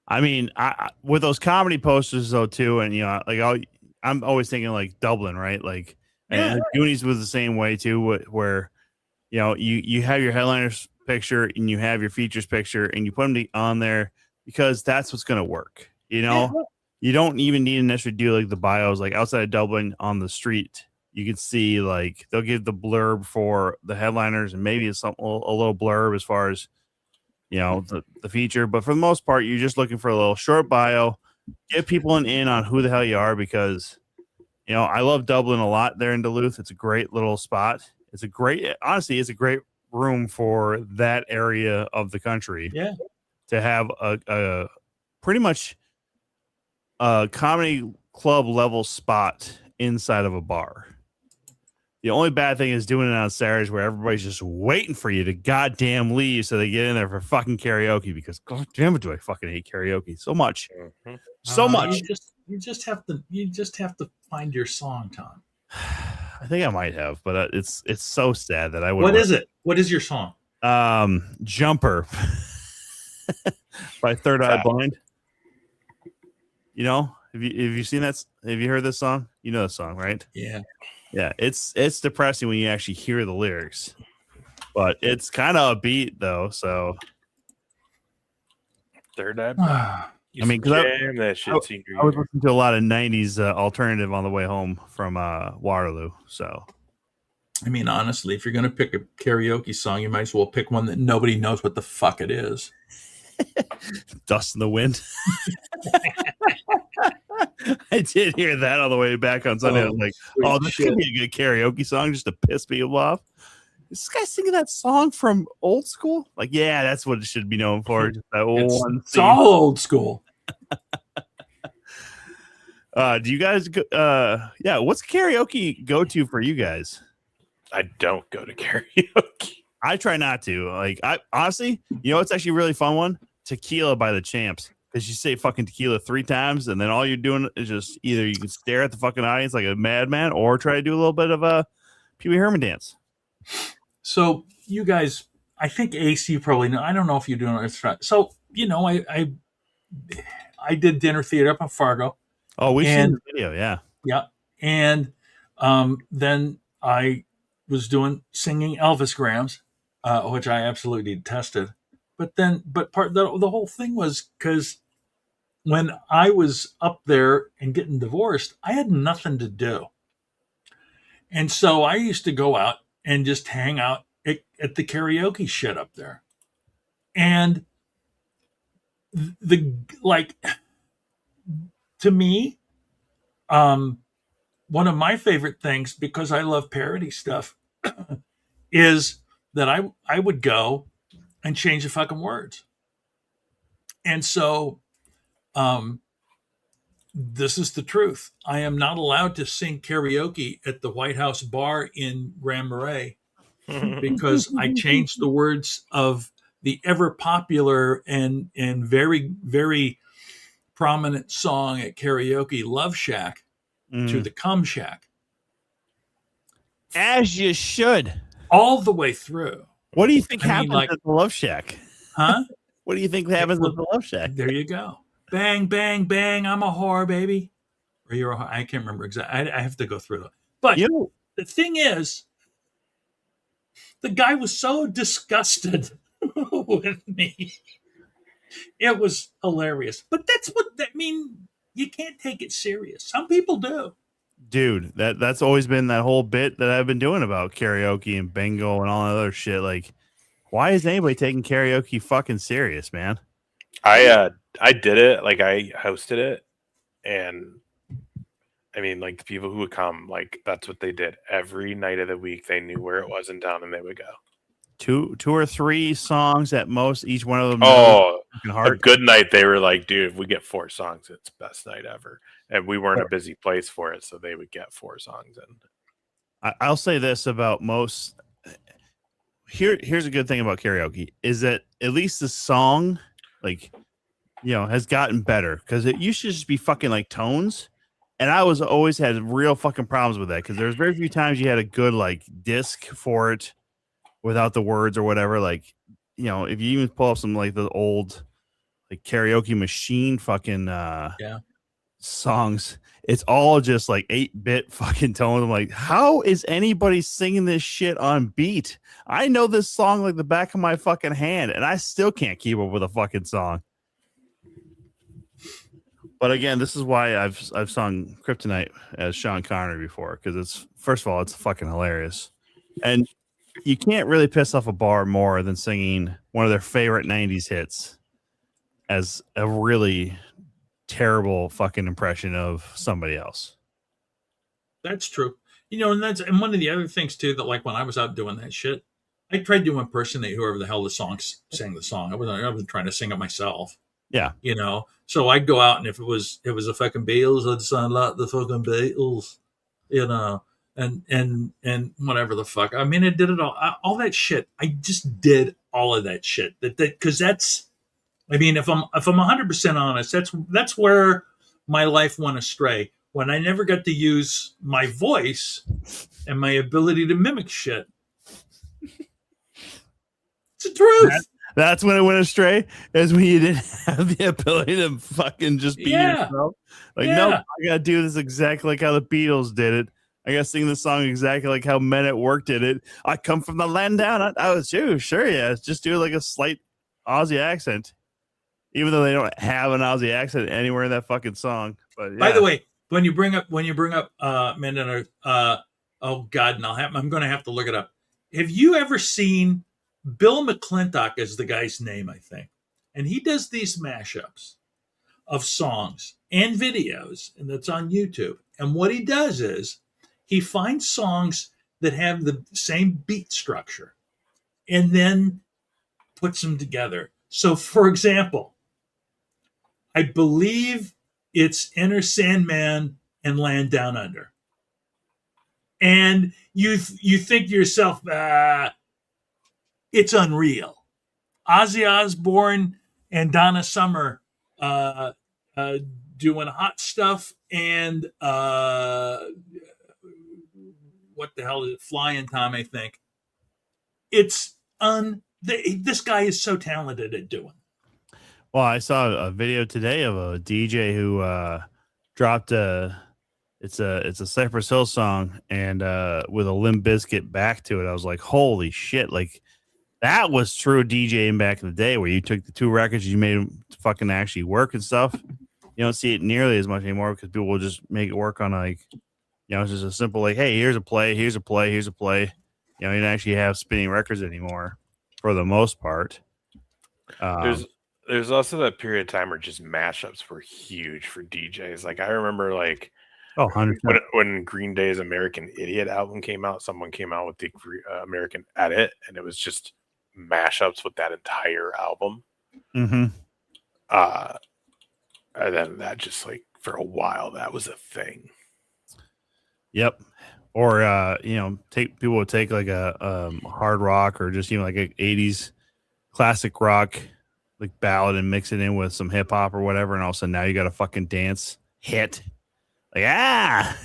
I mean, I with those comedy posters though too, and I'm always thinking like Dublin, right? Like, and Goonies was the same way too, where you have your headliners picture and you have your features picture, and you put them on there because that's what's going to work. You don't even need to necessarily do like the bios, like outside of Dublin on the street. You can see like they'll give the blurb for the headliners and maybe a little blurb as far as the feature, but for the most part, you're just looking for a little short bio, get people an in on who the hell you are, because I love Dublin a lot there in Duluth. It's a great little spot. It's a great room for that area of the country. Yeah, to have a pretty much a comedy club level spot inside of a bar. The only bad thing is doing it on Saturdays where everybody's just waiting for you to goddamn leave so they get in there for fucking karaoke, because god damn it, do I fucking hate karaoke so much. So much. You just have to find your song, Tom. I think I might have, but it's so sad that I would. What is it? What is your song? Jumper by Third Eye Blind. You know, have you seen that? Have you heard this song? You know the song, right? Yeah. Yeah, it's depressing when you actually hear the lyrics, but it's kind of a beat though. So Third Eye. I mean, because that shit I was listening to a lot of '90s alternative on the way home from Waterloo. So, I mean, honestly, if you're going to pick a karaoke song, you might as well pick one that nobody knows what the fuck it is. Dust in the Wind. I did hear that on the way back on Sunday. I was like, oh, this could be a good karaoke song just to piss people off. Is this guy singing that song from Old School? Like, yeah, that's what it should be known for. Just that one it's all Old School. Do you guys go, what's karaoke go to for you guys? I don't go to karaoke. I try not to. Like, I honestly, you know, it's actually a really fun one. Tequila by the Champs. Because you say fucking tequila 3 times, and then all you're doing is just either you can stare at the fucking audience like a madman, or try to do a little bit of a Pee Wee Herman dance. So you guys, I think Ace, you probably know. I don't know if you do know. So you know, I did dinner theater up in Fargo. Oh, we've seen the video, yeah. Yeah. And then I was singing Elvis Grams, which I absolutely detested. But the whole thing was because when I was up there and getting divorced, I had nothing to do. And so I used to go out and just hang out at the karaoke shit up there. And to me, one of my favorite things, because I love parody stuff, is that I would go and change the fucking words. And so this is the truth. I am not allowed to sing karaoke at the White House bar in Grand Marais because I changed the words of the ever popular and very, very prominent song at karaoke, Love Shack, to the Cum Shack. As you should. All the way through. What do you think happens at the Love Shack? Huh? What do you think happens at the Love Shack? There you go. Bang, bang, bang. I'm a whore, baby. Or you're a whore. I can't remember exactly. I have to go through it. But the thing is, the guy was so disgusted with me. It was hilarious. But that's what I mean. You can't take it serious. Some people do. Dude, that's always been that whole bit that I've been doing about karaoke and bingo and all that other shit. Like, why is anybody taking karaoke fucking serious, man? I did it, like I hosted it, and I mean, like the people who would come, like that's what they did every night of the week. They knew where it was in town, and they would go. Two or three songs at most, each one of them. Oh, a good night. They were like, dude, if we get 4 songs, it's best night ever. And we weren't a busy place for it, so they would get 4 songs in. I'll say this about most. Here's a good thing about karaoke is that at least the song, like, you know, has gotten better, because it used to just be fucking like tones, and I always had real fucking problems with that, because there's very few times you had a good like disc for it without the words or whatever. Like, you know, if you even pull up some like the old like karaoke machine fucking songs, it's all just like 8-bit fucking tones. I'm like, how is anybody singing this shit on beat? I know this song like the back of my fucking hand, and I still can't keep up with a fucking song. But again, this is why I've sung Kryptonite as Sean Connery before, because it's, first of all, it's fucking hilarious, and you can't really piss off a bar more than singing one of their favorite 90s hits as a really terrible fucking impression of somebody else. That's true. You know, and one of the other things too, that like when I was out doing that shit, I tried to impersonate whoever the hell the song sang the song. I wasn't trying to sing it myself. Yeah. You know, so I'd go out, and if it was a fucking Beatles, I'd sound like the fucking Beatles, you know, and whatever the fuck. I mean, I did it all that shit. I just did all of that shit. Because that's, I mean, if I'm 100% honest, that's where my life went astray. when I never got to use my voice and my ability to mimic shit. It's the truth. That's when it went astray, is when you didn't have the ability to fucking just be yourself. Like, nope, I gotta do this exactly like how the Beatles did it. I gotta sing the song exactly like how Men at Work did it. I come from the land down. I was sure, yeah. Just do like a slight Aussie accent, even though they don't have an Aussie accent anywhere in that fucking song. But yeah. By the way, when you bring up Men on Earth, oh God, and I'm going to have to look it up. Have you ever seen Bill McClintock? Is the guy's name, I think, and he does these mashups of songs and videos, and that's on YouTube. And what he does is he finds songs that have the same beat structure, and then puts them together. So, for example, I believe it's Enter Sandman and Land Down Under. And you think to yourself, it's unreal. Ozzy Osbourne and Donna Summer doing Hot Stuff and what the hell is it? Flying Tom, I think. It's this guy is so talented at doing. Well, I saw a video today of a DJ who dropped it's a Cypress Hill song and with a Limp Bizkit back to it. I was like, holy shit! Like that was true DJing back in the day, where you took the two records, you made them fucking actually work and stuff. You don't see it nearly as much anymore because people will just make it work on like, it's just a simple like, hey, here's a play, here's a play, here's a play. You don't actually have spinning records anymore for the most part. There's also that period of time where just mashups were huge for DJs. Like I remember, like, 100%. When Green Day's American Idiot album came out, someone came out with the American Edit, and it was just mashups with that entire album. Mm-hmm. And then that just like for a while that was a thing. Yep. Or people would take like a hard rock or just like a 80s classic rock like ballad and mix it in with some hip hop or whatever, and all of a sudden now you got a fucking dance hit. Like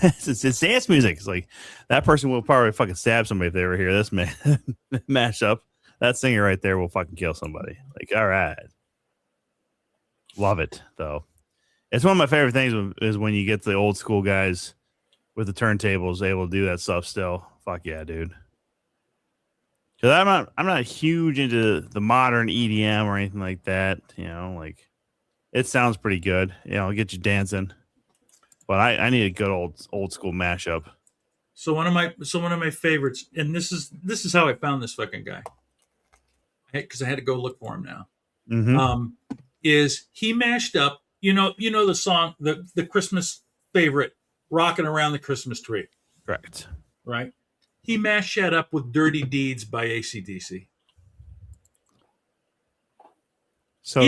it's dance music. It's like that person will probably fucking stab somebody if they ever hear this mashup. That singer right there will fucking kill somebody. Like, all right, love it though. It's one of my favorite things is when you get the old school guys with the turntables able to do that stuff still. Fuck yeah, dude. Because I'm not huge into the modern EDM or anything like that. Like it sounds pretty good. Get you dancing. But I need a good old school mashup. So one of my favorites, and this is how I found this fucking guy, because I had to go look for him now. Mm-hmm. Is he mashed up? The song, the Christmas favorite, "Rocking Around the Christmas Tree." Correct. Right. He mashed that up with "Dirty Deeds" by AC/DC. So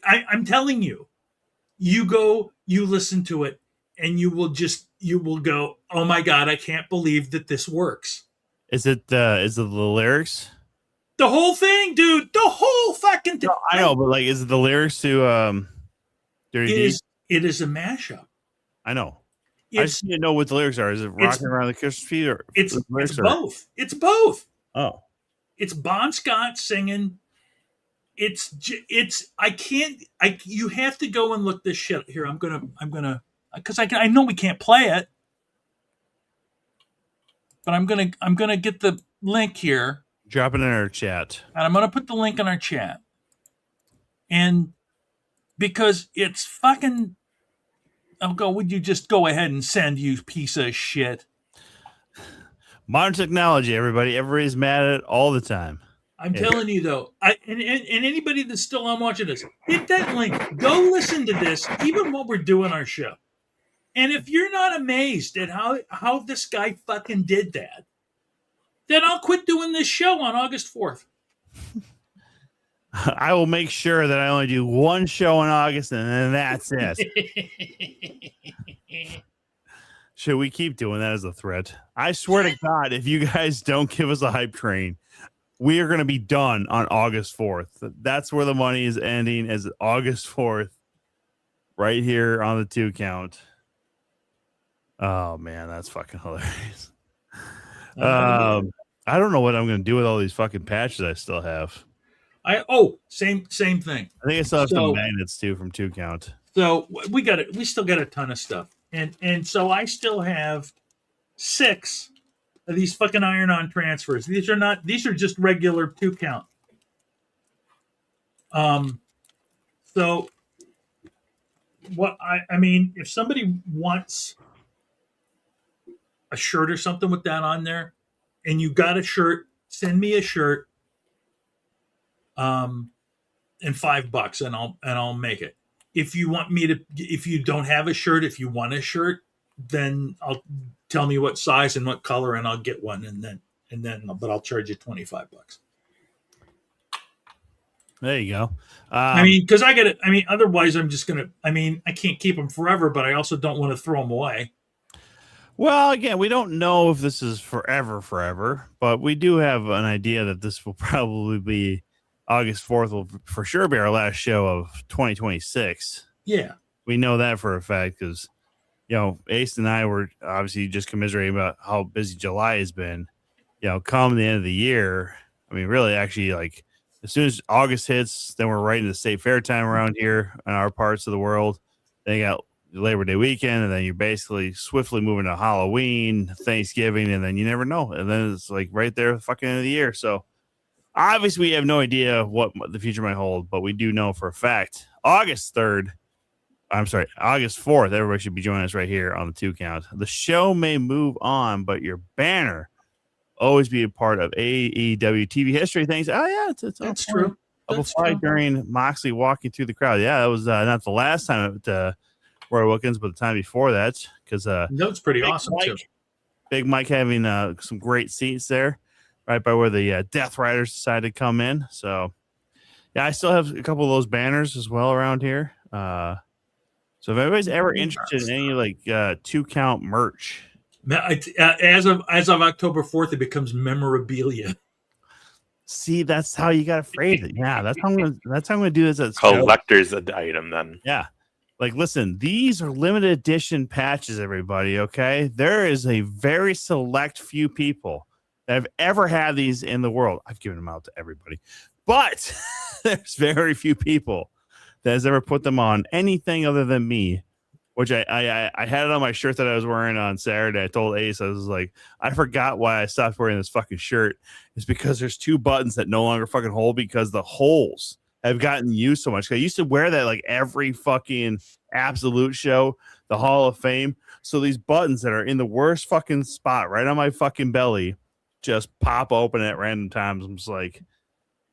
I'm telling you, you go, you listen to it, and you will go, oh my God, I can't believe that this works. Is it the lyrics? The whole thing, dude. The whole fucking thing. No, I know, but like, is it the lyrics to Dirty Deeds? It is a mashup. I know. I just need to know what the lyrics are. Is it "Rocking Around the Christmas Tree" or it's both? It's both. Oh, it's Bon Scott singing. You have to go and look this shit here. I'm gonna because I know we can't play it, but I'm gonna get the link here. Drop it in our chat, and I'm gonna put the link in our chat, and because it's fucking. Would you just go ahead and send, you piece of shit? Modern technology, everybody. Everybody's mad at it all the time. I'm telling you, though, and anybody that's still on watching this, hit that link. Go listen to this, even while we're doing our show. And if you're not amazed at how this guy fucking did that, then I'll quit doing this show on August 4th. I will make sure that I only do one show in August, and then that's it. Should we keep doing that as a threat? I swear to God, if you guys don't give us a hype train, we are going to be done on August 4th. That's where the money is ending, as August 4th, right here on the 2 count. Oh man, that's fucking hilarious. I don't know what I'm gonna do with all these fucking patches I still have. Same thing. I think I still have some So magnets too from 2 Count. so we still got a ton of stuff, and so I still have 6 of these fucking iron-on transfers. These are just regular 2 count. So what I mean, if somebody wants a shirt or something with that on there, and you got a shirt, send me a shirt, and $5, and I'll make it. If you want me to, if you don't have a shirt, if you want a shirt, then I'll tell me what size and what color, and I'll get one, but I'll charge you $25. There you go. I mean, because I get it. I mean, otherwise, I'm just gonna. I mean, I can't keep them forever, but I also don't want to throw them away. Well, again, we don't know if this is forever, but we do have an idea that this will probably be August 4th will for sure be our last show of 2026. Yeah. We know that for a fact because, Ace and I were obviously just commiserating about how busy July has been. Come the end of the year, I mean, really, actually, like, as soon as August hits, then we're right into the state fair time around here in our parts of the world. Then you got Labor Day weekend, and then you're basically swiftly moving to Halloween, Thanksgiving, and then you never know. And then it's like right there, fucking end of the year. So obviously we have no idea what the future might hold, but we do know for a fact August 4th, everybody should be joining us right here on the 2 Count. The show may move on, but your banner always be a part of AEW TV history. Things. Oh yeah, that's true. Double fight during Moxley walking through the crowd. Yeah, that was not the last time at Roy Wilkins, but the time before that, because that's pretty awesome too. Big Mike having some great seats there, right by where the Death Riders decided to come in. So yeah, I still have a couple of those banners as well around here. So if anybody's ever interested in any like 2 Count merch. As of October 4th, it becomes memorabilia. See, that's how you got to phrase it. Yeah, that's how I'm gonna do this. At collector's item, then. Yeah, like listen, these are limited edition patches. Everybody, okay? There is a very select few people that have ever had these in the world. I've given them out to everybody, but there's very few people that has ever put them on anything other than me. Which I had it on my shirt that I was wearing on Saturday. I told Ace, I was like, I forgot why I stopped wearing this fucking shirt. It's because there's 2 buttons that no longer fucking hold because the holes have gotten used so much. I used to wear that like every fucking Absolute show, the Hall of Fame. So these buttons that are in the worst fucking spot right on my fucking belly just pop open at random times. I'm just like,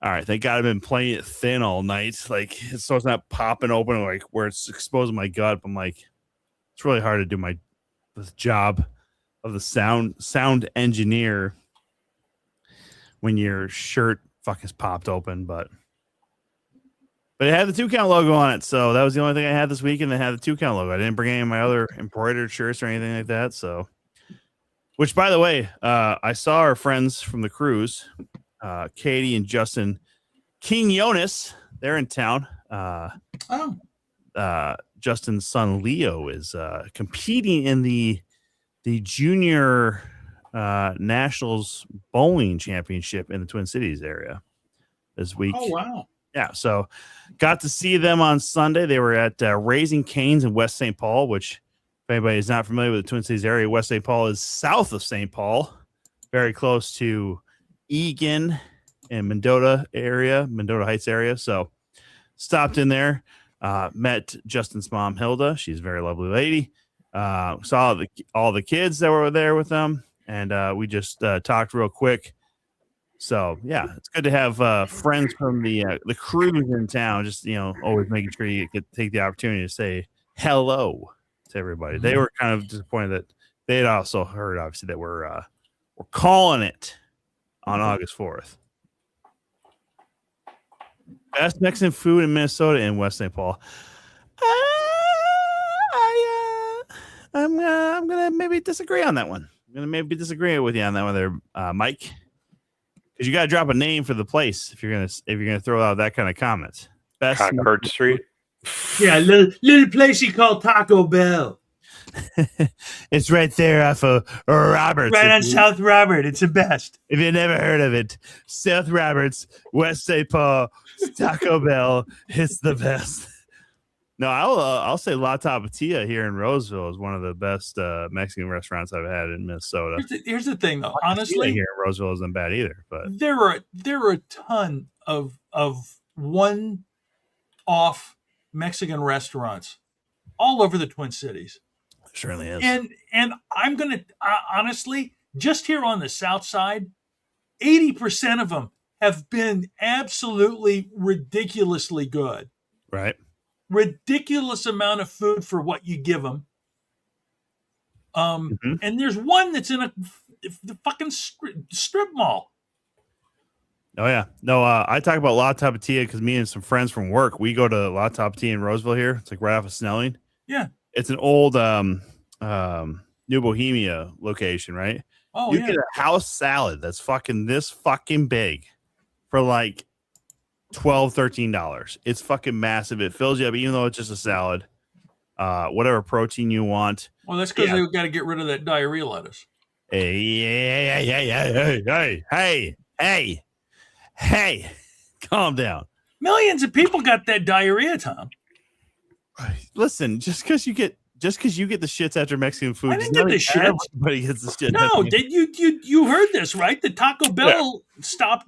all right, thank God I've been playing it thin all night. Like, so it's not popping open like where it's exposing my gut. I'm like, it's really hard to do the job of the sound engineer when your shirt fucking popped open. But it had the 2 Count logo on it, so that was the only thing I had this weekend that had the 2 Count logo. I didn't bring any of my other embroidered shirts or anything like that. So, which by the way, I saw our friends from the cruise. Katie and Justin Quinones, they're in town. Justin's son Leo is competing in the junior nationals bowling championship in the Twin Cities area this week. Oh wow! Yeah, so got to see them on Sunday. They were at Raising Cane's in West St. Paul, which if anybody is not familiar with the Twin Cities area, West St. Paul is south of St. Paul, very close to Egan and Mendota Heights area. So stopped in there, met Justin's mom, Hilda. She's a very lovely lady. Saw all the kids that were there with them, and we just talked real quick. So yeah, it's good to have friends from the cruise in town. Just always making sure you take the opportunity to say hello to everybody. Mm-hmm. They were kind of disappointed that they had also heard, obviously, that we're calling it on August 4th. Best Mexican food in Minnesota and West St. Paul. I'm gonna maybe disagree on that one. I'm gonna maybe disagree with you on that one there, Mike, because you gotta drop a name for the place if you're gonna throw out that kind of comment. Best Concord Street. Yeah, little placey called Taco Bell. It's right there off of Roberts. Right on South Robert. It's the best. If you never heard of it, South Roberts, West St. Paul, Taco Bell, it's the best. No, I'll say La Tapatia here in Roseville is one of the best Mexican restaurants I've had in Minnesota. Here's the thing, though. La Tapatia Honestly, here in Roseville isn't bad either. But there are a ton of one-off Mexican restaurants all over the Twin Cities. it certainly is. And I'm gonna honestly, just here on the South Side, 80% of them have been absolutely ridiculously good. Right. Ridiculous amount of food for what you give them. Mhm. And there's one that's in the fucking strip mall. Oh yeah, no. I talk about La Tapatia because me and some friends from work, we go to La Tapatia in Roseville here. It's like right off of Snelling. Yeah. It's an old New Bohemia location, right? Oh, you yeah. get a house salad that's fucking this fucking big for like $12-13. It's fucking massive. It fills you up, even though it's just a salad. Whatever protein you want. Well, that's because they've got to get rid of that diarrhea lettuce. Hey, calm down. Millions of people got that diarrhea, Tom. Listen, just because you get the shits after Mexican food, I didn't get the shits. Everybody gets the shit. No, you heard this, right? The Taco Bell stopped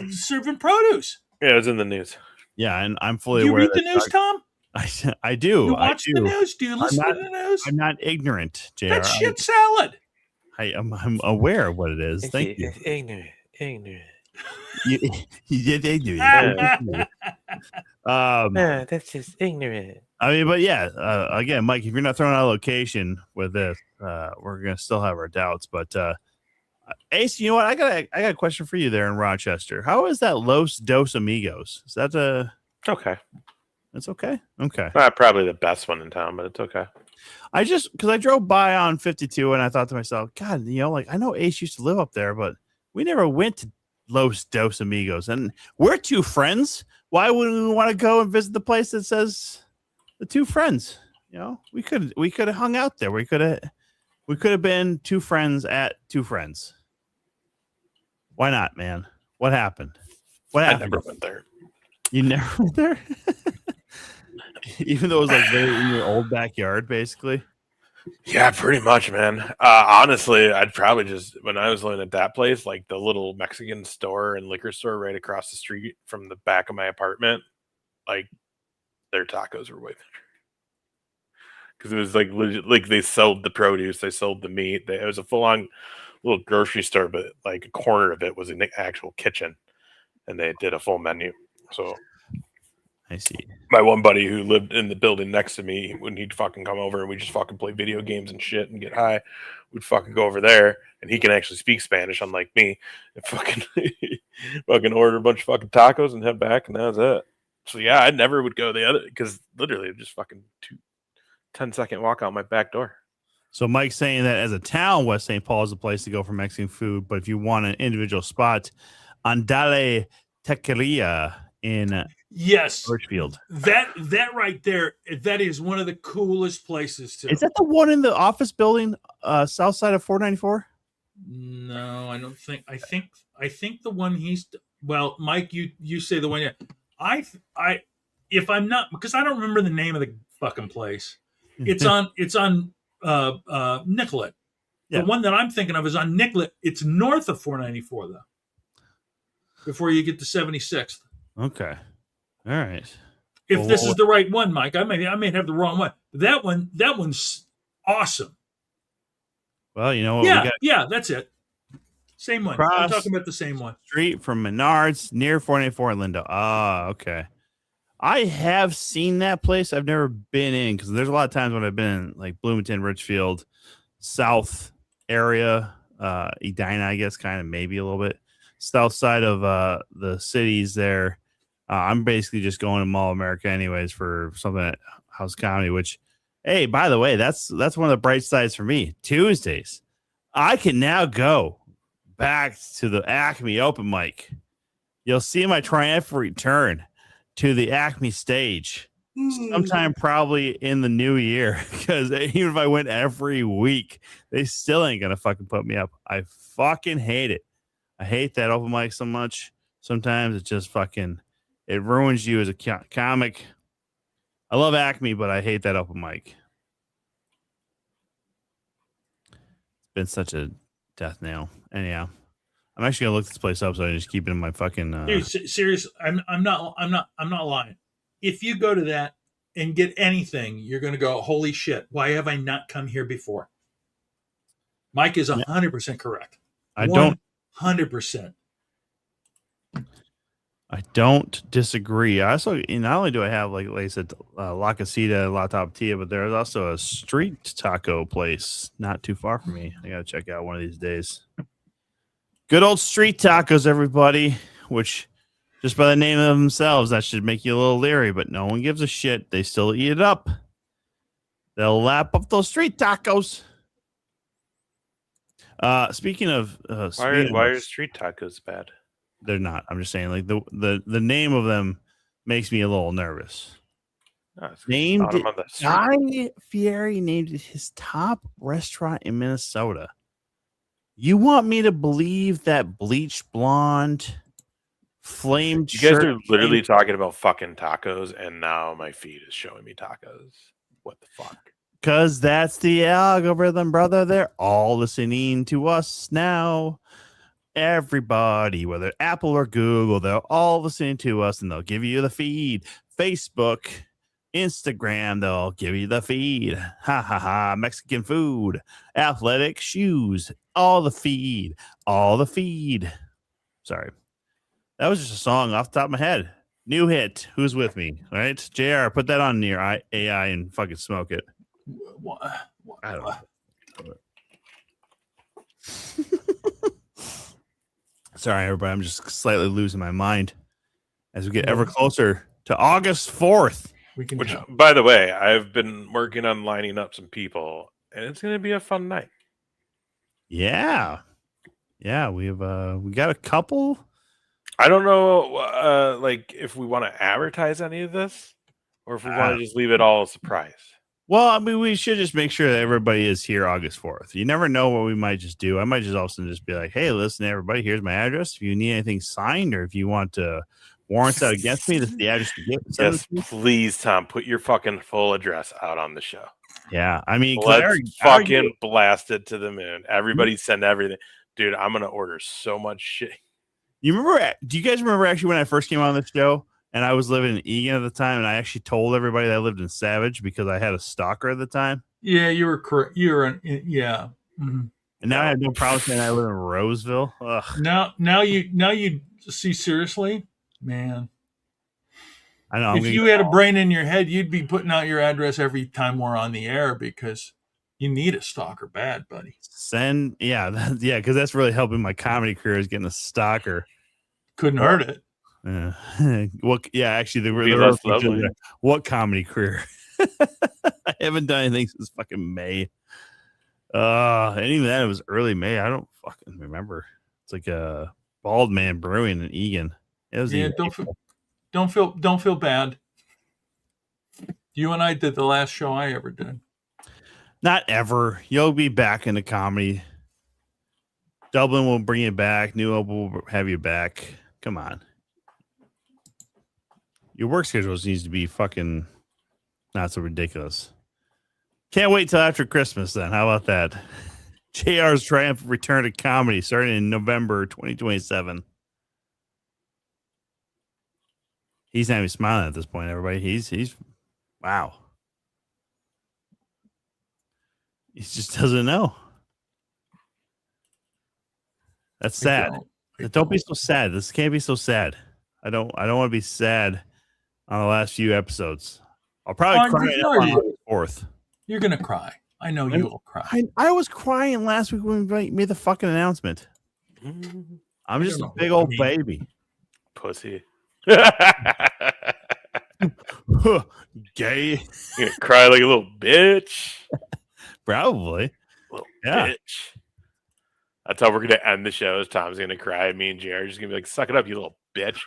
serving produce. Yeah, it was in the news. Yeah, and I'm fully Do you aware. read the news, Tom? I do. You watch the news? Do you listen to the news? I'm not ignorant, JR. That's shit salad. I'm aware of what it is. Thank you. Ignorant. You did ignorant. That's just ignorant. I mean, but yeah, again, Mike, if you're not throwing out a location with this, we're gonna still have our doubts. But Ace, you know what? I got a question for you there in Rochester. How is that Los Dos Amigos? Is that Okay? That's okay. Okay. Not probably the best one in town, but it's okay. Because I drove by on 52 and I thought to myself, God, like I know Ace used to live up there, but we never went to Los Dos Amigos, and we're two friends. Why wouldn't we want to go and visit the place that says the two friends? We could have hung out there. We could have been two friends at two friends. Why not, man? What happened? I never went there. You never went there? Even though it was like very in your old backyard, basically. Yeah, pretty much, man. Honestly, I'd probably just, when I was living at that place, like the little Mexican store and liquor store right across the street from the back of my apartment, like their tacos were way better. Because it was like legit, like they sold the produce, they sold the meat. It was a full-on little grocery store, but like a corner of it was an actual kitchen, and they did a full menu. So I see. My one buddy who lived in the building next to me, when he'd fucking come over and we just fucking play video games and shit and get high, we'd fucking go over there, and he can actually speak Spanish, unlike me, and fucking fucking order a bunch of fucking tacos and head back, and that was it. So yeah, I never would go the other, because literally it just fucking 10-second walk out my back door. So Mike's saying that as a town, West St. Paul is the place to go for Mexican food, but if you want an individual spot, Andale Tequeria in Birchfield. That right there, that is one of the coolest places to. Is that the one in the office building, south side of 494? No, I don't think. I think the one well, Mike, you say the one. I if I'm not, because I don't remember the name of the fucking place. It's on Nicollet. Yeah. The one that I'm thinking of is on Nicollet. It's north of 494 though. Before you get to 76th. Okay. All right. If this is the right one, Mike, I may have the wrong one. That one's awesome. Well, you know what? Yeah, that's it. Same one. I'm talking about the same one. Street from Menards near 494 in Lindo. Ah, okay. I have seen that place. I've never been in, because there's a lot of times when I've been in like Bloomington, Richfield, South area, Edina, I guess, kind of maybe a little bit. South side of the cities there. I'm basically just going to Mall America anyways for something at House Comedy, which, hey, by the way, that's one of the bright sides for me. Tuesdays, I can now go back to the Acme open mic. You'll see my triumphant return to the Acme stage sometime probably in the new year, because even if I went every week, they still ain't gonna fucking put me up. I fucking hate it. I hate that open mic so much. Sometimes it just fucking it ruins you as a comic. I love Acme, but I hate that open mic. It's been such a death nail. Anyhow, I'm actually gonna look this place up so I just keep it in my fucking. Dude, serious. I'm not lying. If you go to that and get anything, you're going to go, holy shit! Why have I not come here before? Mike is 100% correct. I don't 100%. I don't disagree. I also not only do I have like I said, La Casita, La Tapatia, but there's also a street taco place not too far from me. I gotta check out one of these days. Good old street tacos, everybody. Which, just by the name of themselves, that should make you a little leery. But no one gives a shit. They still eat it up. They'll lap up those street tacos. Speaking of, why are street tacos bad? They're not. I'm just saying, like the name of them makes me a little nervous. Guy Fieri named it his top restaurant in Minnesota. You want me to believe that bleached blonde, flamed? You guys are literally talking about fucking tacos, and now my feed is showing me tacos. What the fuck? Because that's the algorithm, brother. They're all listening to us now. Everybody, whether Apple or Google, they're all listening to us, and they'll give you the feed. Facebook, Instagram, they'll give you the feed. Ha ha ha. Mexican food, athletic shoes, all the feed. Sorry. That was just a song off the top of my head. New hit. Who's with me? All right. JR, put that on near AI and fucking smoke it. I don't know. Sorry, everybody. I'm just slightly losing my mind as we get ever closer to August 4th. Which, by the way, I've been working on lining up some people, and it's going to be a fun night. Yeah, we got a couple. I don't know, like if we want to advertise any of this, or if we want to just leave it all a surprise. Well, I mean, we should just make sure that everybody is here August 4th. You never know what we might just do. I might just also just be like, hey, listen, everybody, here's my address. If you need anything signed or if you want warrants out against me, this is the address to get. Yes, please, Tom, put your fucking full address out on the show. Yeah, I mean, let's fucking blast it to the moon. Everybody send everything. Dude, I'm going to order so much shit. You remember, do you guys remember actually when I first came on this show? And I was living in Egan at the time, and I actually told everybody that I lived in Savage because I had a stalker at the time. Yeah, you were correct. You were, yeah. Mm-hmm. And now I have no problem saying I live in Roseville. Ugh. Now you see, seriously, man. I know. If you had a brain in your head, you'd be putting out your address every time we're on the air because you need a stalker bad, buddy. Because that's really helping my comedy career is getting a stalker. Couldn't hurt it. Actually, what comedy career? I haven't done anything since fucking May. And even then, it was early May. I don't fucking remember. It's like a Bald Man Brewing in Egan. It was don't feel bad. You and I did the last show I ever did. Not ever. You'll be back into comedy. Dublin will bring you back. New Hope will have you back. Come on. Your work schedule needs to be fucking not so ridiculous. Can't wait till after Christmas then. How about that? JR's triumphant return to comedy starting in November 2027. He's not even smiling at this point, everybody. He's wow. He just doesn't know. That's sad. Don't be so sad. This can't be so sad. I don't want to be sad on the last few episodes. I'll probably cry on the 4th. You're gonna cry. I know you will cry. I was crying last week when we made the fucking announcement. I'm just a big old baby. Pussy. Gay. You're gonna cry like a little bitch. Probably. Little bitch. That's how we're gonna end the show. Is Tom's gonna cry. Me and Jared are just gonna be like, "Suck it up, you little bitch."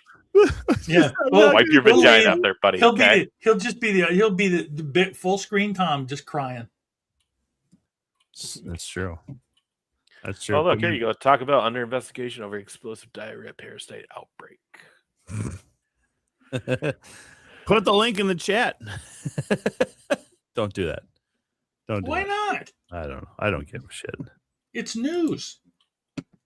Yeah. Wipe your he'll vagina be- out there, buddy. He'll Okay. he'll be the big full screen Tom just crying. That's true. That's true. Oh, look, here you go. Talk about under investigation over explosive diarrhea parasite outbreak. Put the link in the chat. Don't do that. Don't do Why that. not? I don't know. I don't give a shit. It's news.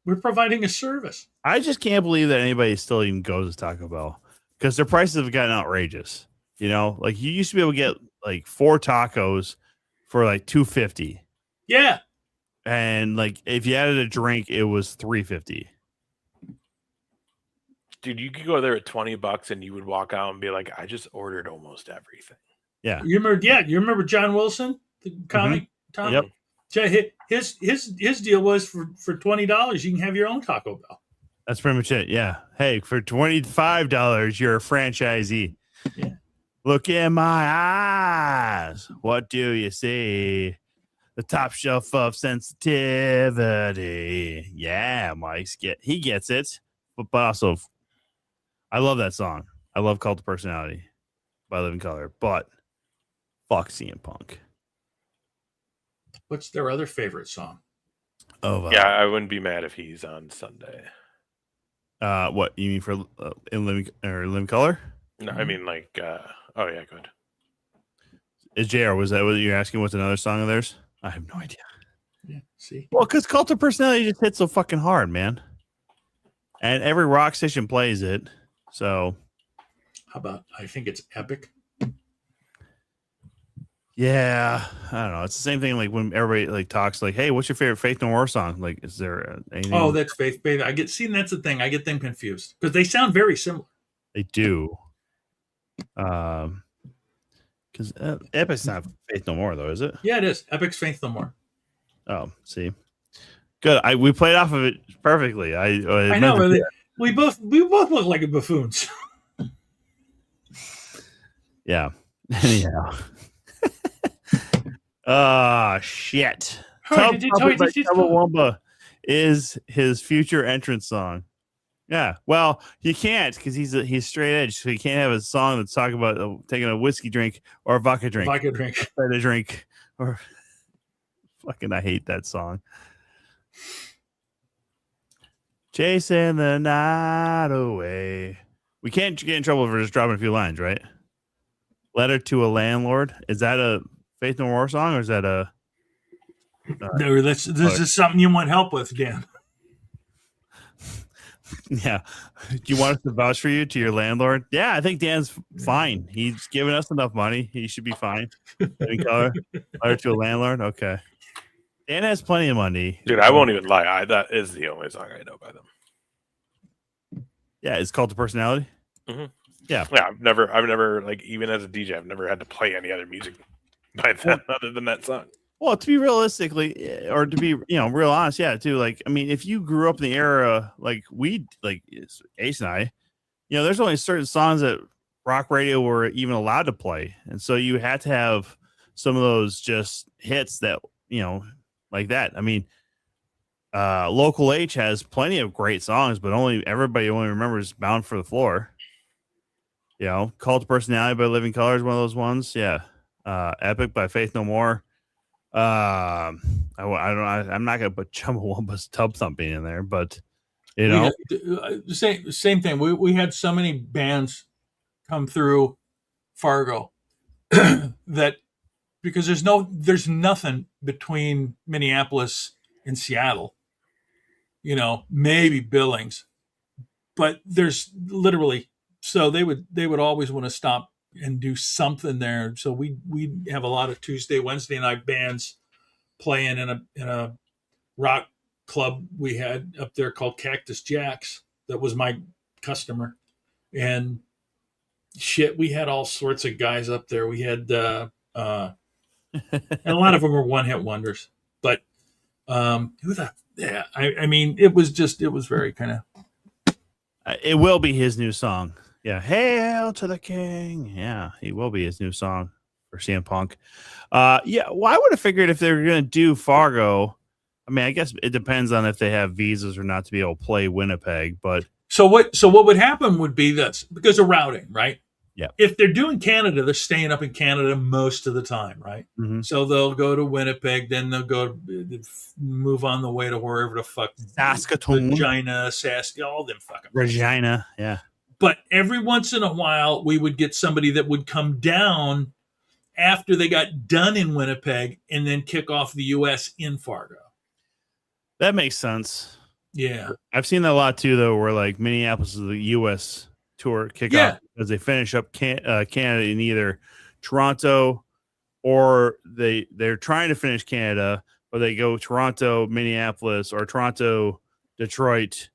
We're providing a service. I just can't believe that anybody still even goes to Taco Bell because their prices have gotten outrageous. You know, like you used to be able to get like 4 tacos for like $2.50. Yeah. And like if you added a drink, it was $3.50. Dude, you could go there at $20 and you would walk out and be like, I just ordered almost everything. Yeah. You remember John Wilson, the comic Tom? Yep. His deal was for $20 you can have your own Taco Bell. That's pretty much it. Yeah. Hey, for $25, you're a franchisee. Yeah. Look in my eyes. What do you see? The top shelf of sensitivity. Yeah, he gets it. But also, I love that song. I love Cult of Personality by Living Color. But fuck CM Punk. What's their other favorite song? Yeah, I wouldn't be mad if he's on Sunday. What you mean for in Living Color? No, I mean like. Oh yeah, good. Is JR? Was that what you're asking? What's another song of theirs? I have no idea. Yeah, see. Well, because Cult of Personality just hits so fucking hard, man. And every rock station plays it. So, How about I think it's Epic? yeah, I don't know. It's the same thing like when everybody like talks like, "Hey, what's your favorite Faith No More song?" Like, is there anything? Oh, that's Faith. That's the thing. I get them confused because they sound very similar. They do. Because Epic's not Faith No More though, is it? Yeah, it is. Epic's Faith No More. Oh, see, good. We played off of it perfectly. I know. But we both look like buffoons. Yeah. Anyhow. Shit. Did you Chumbawamba is his future entrance song. Yeah. Well, you can't because he's straight edge, so you can't have a song that's talking about taking a whiskey drink or a vodka drink. Vodka drink. Or a drink. Or fucking, I hate that song. Chasing the night away. We can't get in trouble for just dropping a few lines, right? Letter to a Landlord. Is that a Faith No More song or is that a No, this is something you want help with, Dan. Yeah. Do you want us to vouch for you to your landlord? Yeah, I think Dan's fine. He's given us enough money. He should be fine. Letter to a Landlord. Okay. Dan has plenty of money. Dude, I won't even lie. That is the only song I know by them. Yeah, it's called The Personality. Mm-hmm. Yeah. I've never like even as a DJ, I've never had to play any other music by them other than that song. Well, to be realistically, or to be real honest, yeah, too. Like, I mean, if you grew up in the era like Ace and I, there's only certain songs that rock radio were even allowed to play, and so you had to have some of those just hits that like that. I mean, Local H has plenty of great songs, but everybody only remembers "Bound for the Floor." Cult of Personality by Living Color is one of those ones. Yeah, Epic by Faith No More. I'm not gonna put Chumbawamba's Tub Thumping in there, but same thing. We had so many bands come through Fargo that because there's nothing between Minneapolis and Seattle, maybe Billings, but there's literally, so they would always want to stop and do something there. So we have a lot of Tuesday, Wednesday night bands playing in a rock club we had up there called Cactus Jacks. That was my customer. And shit, we had all sorts of guys up there. We had and a lot of them were one-hit wonders. But I mean, it was very kind of. It will be his new song. Yeah, Hail to the King. Yeah, he will be his new song for CM Punk. Yeah, well, I would have figured if they were going to do Fargo, I mean, I guess it depends on if they have visas or not to be able to play Winnipeg. But So what would happen would be this, because of routing, right? Yeah. If they're doing Canada, they're staying up in Canada most of the time, right? Mm-hmm. So they'll go to Winnipeg, then they'll go move on the way to wherever the fuck, Saskatoon, Regina, all them fucking places. Regina, yeah. But every once in a while, we would get somebody that would come down after they got done in Winnipeg and then kick off the U.S. in Fargo. That makes sense. Yeah. I've seen that a lot too, though, where like Minneapolis is the U.S. tour kickoff as they finish up Canada in either Toronto or they're trying to finish Canada, or they go Toronto, Minneapolis, or Toronto, Detroit,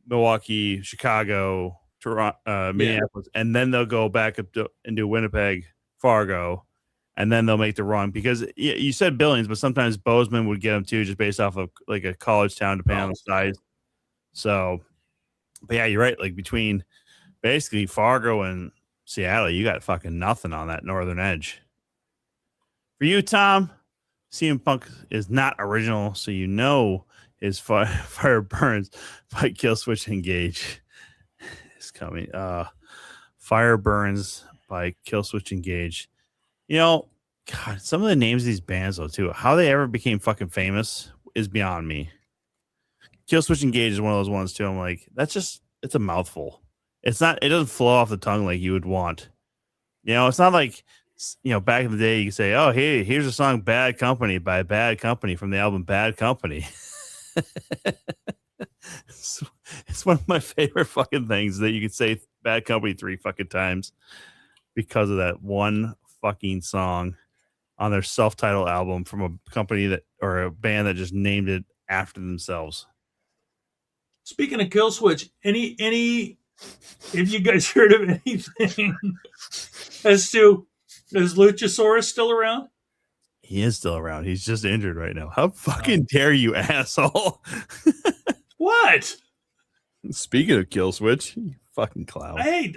Milwaukee, Chicago, Toronto, Minneapolis, and then they'll go back up into Winnipeg, Fargo, and then they'll make the run, because you said Billings, but sometimes Bozeman would get them too, just based off of like a college town, depending on the size. So, but yeah, you're right. Like between basically Fargo and Seattle, you got fucking nothing on that northern edge. For you, Tom, CM Punk is not original, so you know his fire burns by Killswitch Engage is coming. Fire burns by Killswitch Engage. You know, God, some of the names of these bands, though, too, how they ever became fucking famous is beyond me. Killswitch Engage is one of those ones, too. I'm like, it's a mouthful. It doesn't flow off the tongue like you would want. You know, it's not like, you know, back in the day, you could say, oh, hey, here's a song Bad Company by Bad Company from the album Bad Company. It's one of my favorite fucking things that you could say Bad Company 3 fucking times because of that one fucking song on their self-titled album from a company or a band that just named it after themselves. Speaking of Killswitch, any have you guys heard of anything as to, is Luchasaurus still around? He is still around. He's just injured right now. How fucking dare you, asshole? What? Speaking of Killswitch, you fucking clown. Hey,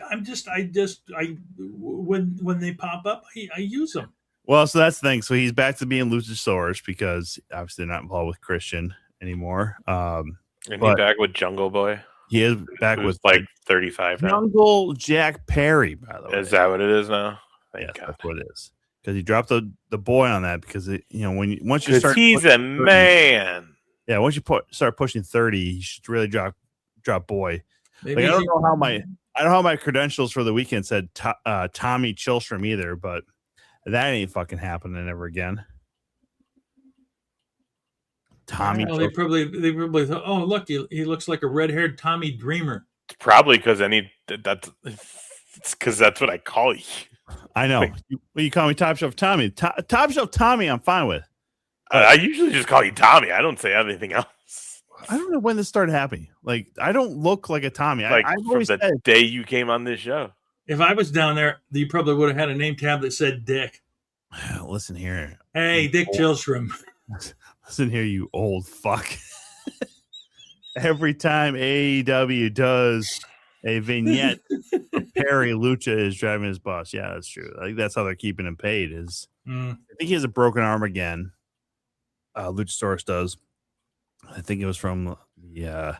when they pop up, I use them. Well, so that's the thing. So he's back to being Luchasaurus because obviously they're not involved with Christian anymore. And he's back with Jungle Boy. He is back with like 35 now. Jungle Jack Perry, by the way. Is that what it is now? Yes, that's what it is. Because he dropped the boy on that because once you start, he's a man. Yeah, once you start pushing 30, you should really drop boy. Maybe like, I don't know how my credentials for the weekend said Tommy Chilstrom either, but that ain't fucking happening ever again. Tommy. Well, they probably thought, oh look, he looks like a red-haired Tommy Dreamer. It's probably because it's because that's what I call you. I know. You call me Top Shelf Tommy. Top Shelf Tommy, I'm fine with. I usually just call you Tommy. I don't say anything else. I don't know when this started happening. Like, I don't look like a Tommy. Like from the day you came on this show. If I was down there, you probably would have had a name tab that said Dick. Listen here. Hey, Dick Chilstrom. Listen here, you old fuck. Every time AEW does a vignette, Perry Lucha is driving his bus. Yeah, that's true. I think that's how they're keeping him paid. I think he has a broken arm again. Luchasaurus does. I think it was from the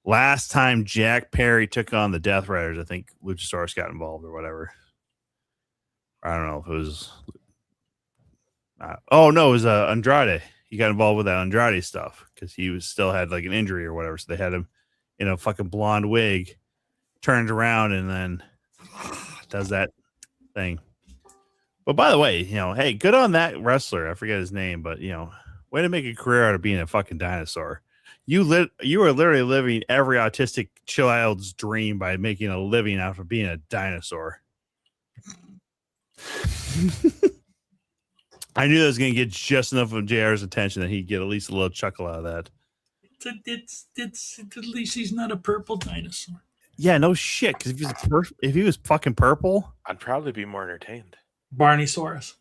last time Jack Perry took on the Death Riders. I think Luchasaurus got involved or whatever. I don't know if it was. It was Andrade. He got involved with that Andrade stuff because he still had like an injury or whatever. So they had him in a fucking blonde wig, turns around and then does that thing. But by the way, hey, good on that wrestler. I forget his name, but way to make a career out of being a fucking dinosaur. You are literally living every autistic child's dream by making a living out of being a dinosaur. I knew that was going to get just enough of JR's attention that he'd get at least a little chuckle out of that. It's at least he's not a purple dinosaur. Yeah, no shit. Because if he was fucking purple, I'd probably be more entertained. Barneysaurus.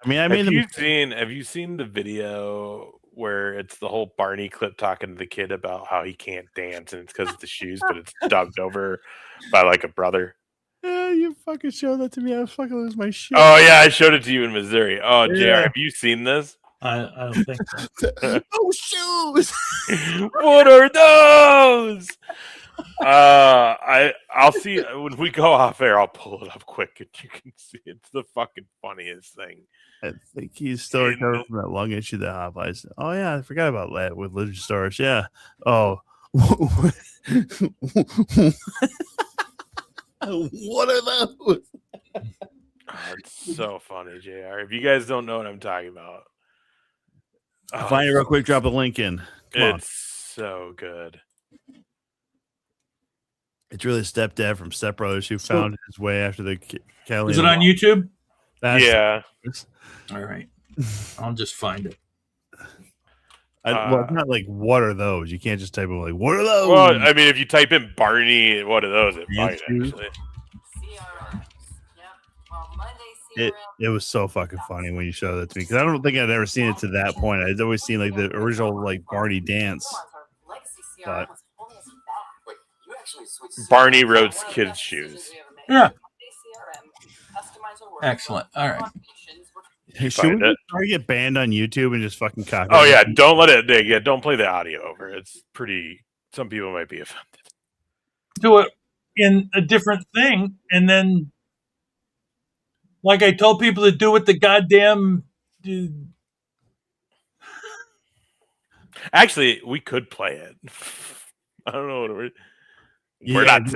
Have you seen the video where it's the whole Barney clip talking to the kid about how he can't dance and it's because of the shoes, but it's dubbed over by like a brother? Yeah, you fucking showed that to me. I was fucking lose my shit. Oh yeah, I showed it to you in Missouri. Oh, JR, have you seen this? I don't think so. Oh, shoes! What are those? I'll see when we go off air. I'll pull it up quick, and you can see it's the fucking funniest thing. I think he's still recovering from that lung issue that Popeyes. Oh yeah, I forgot about that with Luchasaurus. Yeah. Oh. What are those? Oh, it's so funny, JR. If you guys don't know what I'm talking about, Find it real quick. Drop a link in. Come on. It's so good. It's really Stepdad from Step Brothers who found his way after the Kelly. Is it on YouTube? Yeah. All right. I'll just find it. Well, it's not like what are those? You can't just type in like what are those? Well, I mean, if you type in Barney, what are those? It might actually. It was so fucking funny when you showed that to me because I don't think I'd ever seen it to that point. I'd always seen like the original like Barney dance. But Barney Rhodes kids shoes. Yeah. Excellent. All right. Hey, should we try to get banned on YouTube and just fucking copy? Oh yeah, don't let it. Yeah, don't play the audio over. It's pretty. Some people might be offended. Do it in a different thing, and then, like I told people to do with the goddamn. Actually, we could play it. I don't know what we're not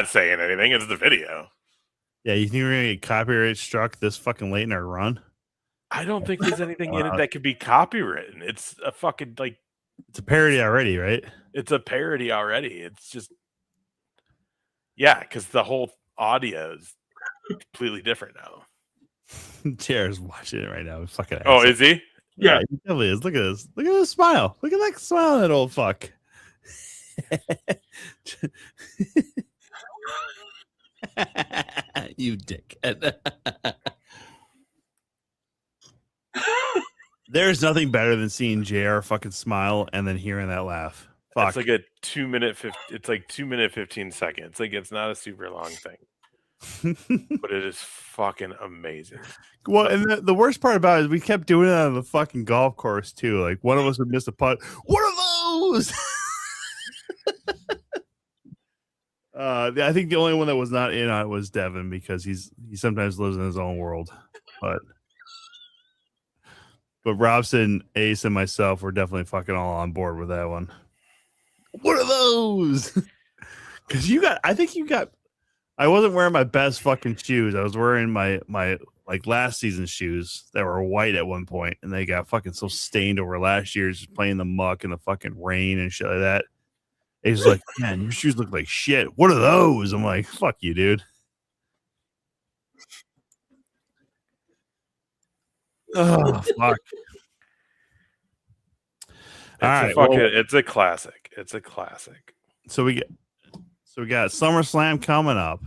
saying anything. It's the video. Yeah, you think we're gonna get copyright struck this fucking late in our run? I don't think there's anything in it that could be copywritten. It's a fucking like. It's a parody already, right? It's a parody already. It's just. Yeah, because the whole audio is completely different now. Jared's watching it right now. Fucking. Oh, is he? Yeah, he definitely is. Look at this. Look at this smile. Look at that smile, that old fuck. You dick. There's nothing better than seeing JR fucking smile and then hearing that laugh. Fuck. It's like a 2 minute. It's like 2 minute 15 seconds. Like it's not a super long thing, but it is fucking amazing. Well, and the worst part about it is we kept doing it on the fucking golf course too. Like one of us would miss a putt. What are those? I think the only one that was not in on it was Devin because he sometimes lives in his own world. But Robson, Ace, and myself were definitely fucking all on board with that one. What are those? Because I wasn't wearing my best fucking shoes. I was wearing my like last season's shoes that were white at one point, and they got fucking so stained over last year's just playing the muck and the fucking rain and shit like that. He's like, man, your shoes look like shit. What are those? I'm like, fuck you, dude. Oh fuck! It's a classic. It's a classic. So we got SummerSlam coming up.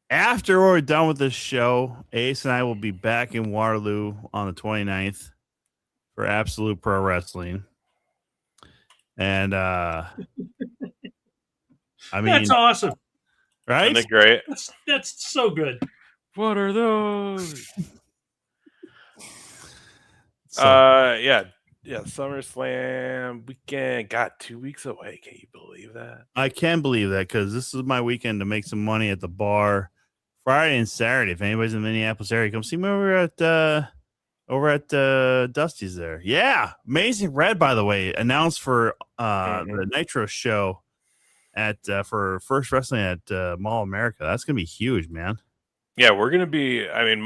After we're done with this show, Ace and I will be back in Waterloo on the 29th for Absolute Pro Wrestling. And I mean, that's awesome, right? Isn't it great? That's so good. What are those? Yeah, SummerSlam weekend got 2 weeks away. Can you believe that? I can believe that because this is my weekend to make some money at the bar Friday and Saturday. If anybody's in the Minneapolis area, come see me over at Dusty's there. Yeah, Amazing Red, by the way, announced for the Nitro show at for First Wrestling at Mall America. That's gonna be huge, man. Yeah, we're gonna be. I mean,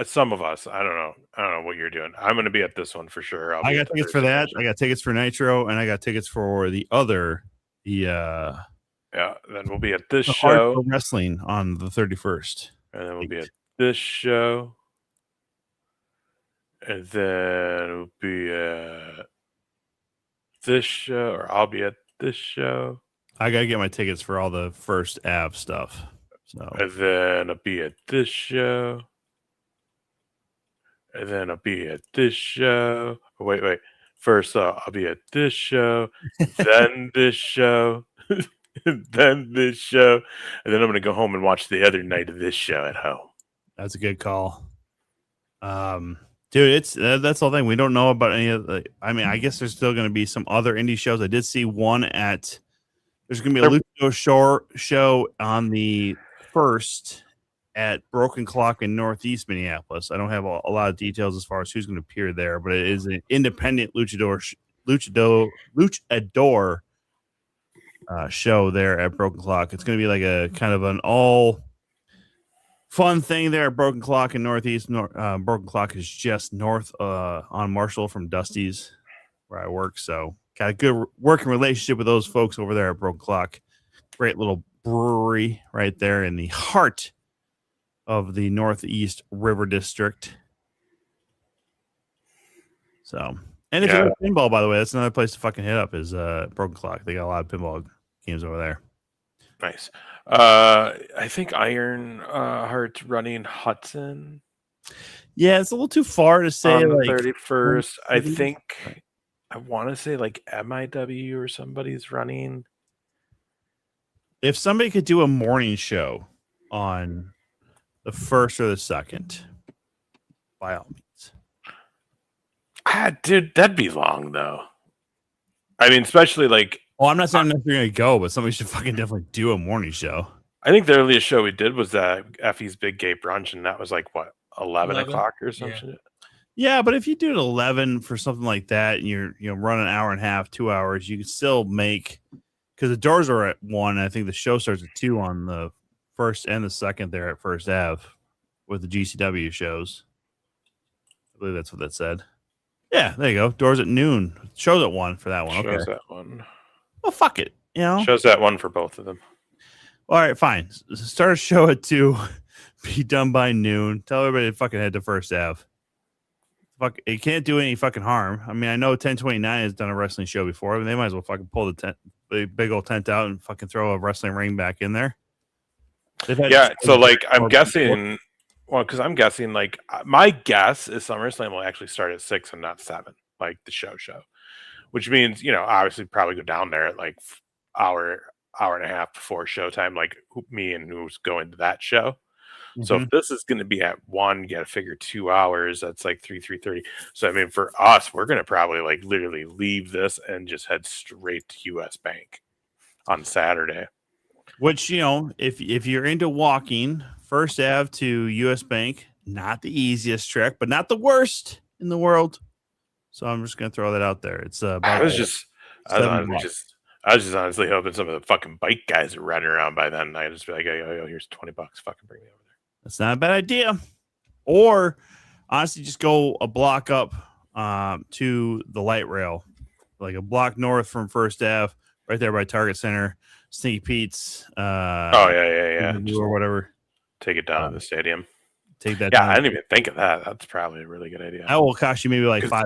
some of us. I don't know what you're doing. I'm gonna be at this one for sure. I got tickets for that. I got tickets for Nitro, and I got tickets for the Yeah, then we'll be at this show wrestling on the 31st, and then we'll be at this show, and then we'll be at this show, or I'll be at this show. I gotta get my tickets for all the First Ave stuff. So. And then I'll be at this show. And then I'll be at this show. Oh, wait. First, I'll be at this show, then this show, then this show. And then I'm going to go home and watch the other night of this show at home. That's a good call. Dude, that's the whole thing. We don't know about any of the. I mean, I guess there's still going to be some other indie shows. I did see one at There's going to be a Luchador show on the 1st at Broken Clock in Northeast Minneapolis. I don't have a lot of details as far as who's going to appear there, but it is an independent luchador show there at Broken Clock. It's going to be like a kind of an all fun thing there at Broken Clock in Northeast. Broken Clock is just north on Marshall from Dusty's, where I work. So got a good working relationship with those folks over there at Broken Clock. Great little brewery right there in the heart of the Northeast River District. So, and if you like pinball, by the way, that's another place to fucking hit up is Broken Clock. They got a lot of pinball games over there. Nice. I think Iron Heart's running Hudson. Yeah, it's a little too far to say. On the like 31st, I think I want to say like MIW or somebody's running. If somebody could do a morning show on the 1st or the 2nd, by all means. Dude, that'd be long though. I mean, especially like. Well, I'm not saying I'm going to go, but somebody should fucking definitely do a morning show. I think the earliest show we did was Effie's Big Gay Brunch, and that was like what 11 o'clock or something. Yeah, but if you do it 11 for something like that, and you're run an hour and a half, 2 hours, you can still make, because the doors are at 1. I think the show starts at 2 on the 1st and the 2nd there at First Ave with the GCW shows. I believe that's what that said. Yeah, there you go. Doors at noon. Shows at 1 for that one. Shows at 1. Well, fuck it. You know, shows at 1 for both of them. All right, fine. Start a show at 2. Be done by noon. Tell everybody to fucking head to First Ave. Fuck, it can't do any fucking harm. I mean, I know 1029 has done a wrestling show before, but they might as well fucking pull the tent, the big old tent out, and fucking throw a wrestling ring back in there. So like I'm guessing. Well, because I'm guessing, like, my guess is SummerSlam will actually start at 6 and not 7, like the show, which means, obviously probably go down there at like hour and a half before showtime, like me and who's going to that show. Mm-hmm. So if this is going to be at 1, you got to figure 2 hours. That's like 3:30. So I mean, for us, we're going to probably like literally leave this and just head straight to US Bank on Saturday. Which, if you're into walking, First Ave to US Bank, not the easiest trek, but not the worst in the world. So I'm just gonna throw that out there. It's I was just honestly hoping some of the fucking bike guys are running around by then. I'd just be like, yo, here's $20. Fucking bring me over there. That's not a bad idea. Or honestly, just go a block up to the light rail, like a block north from First Ave, right there by Target Center. Sneaky Pete's. Yeah. Or whatever. Take it down to the stadium. Take that. Yeah, I didn't even think of that. That's probably a really good idea. That will cost you maybe like $5.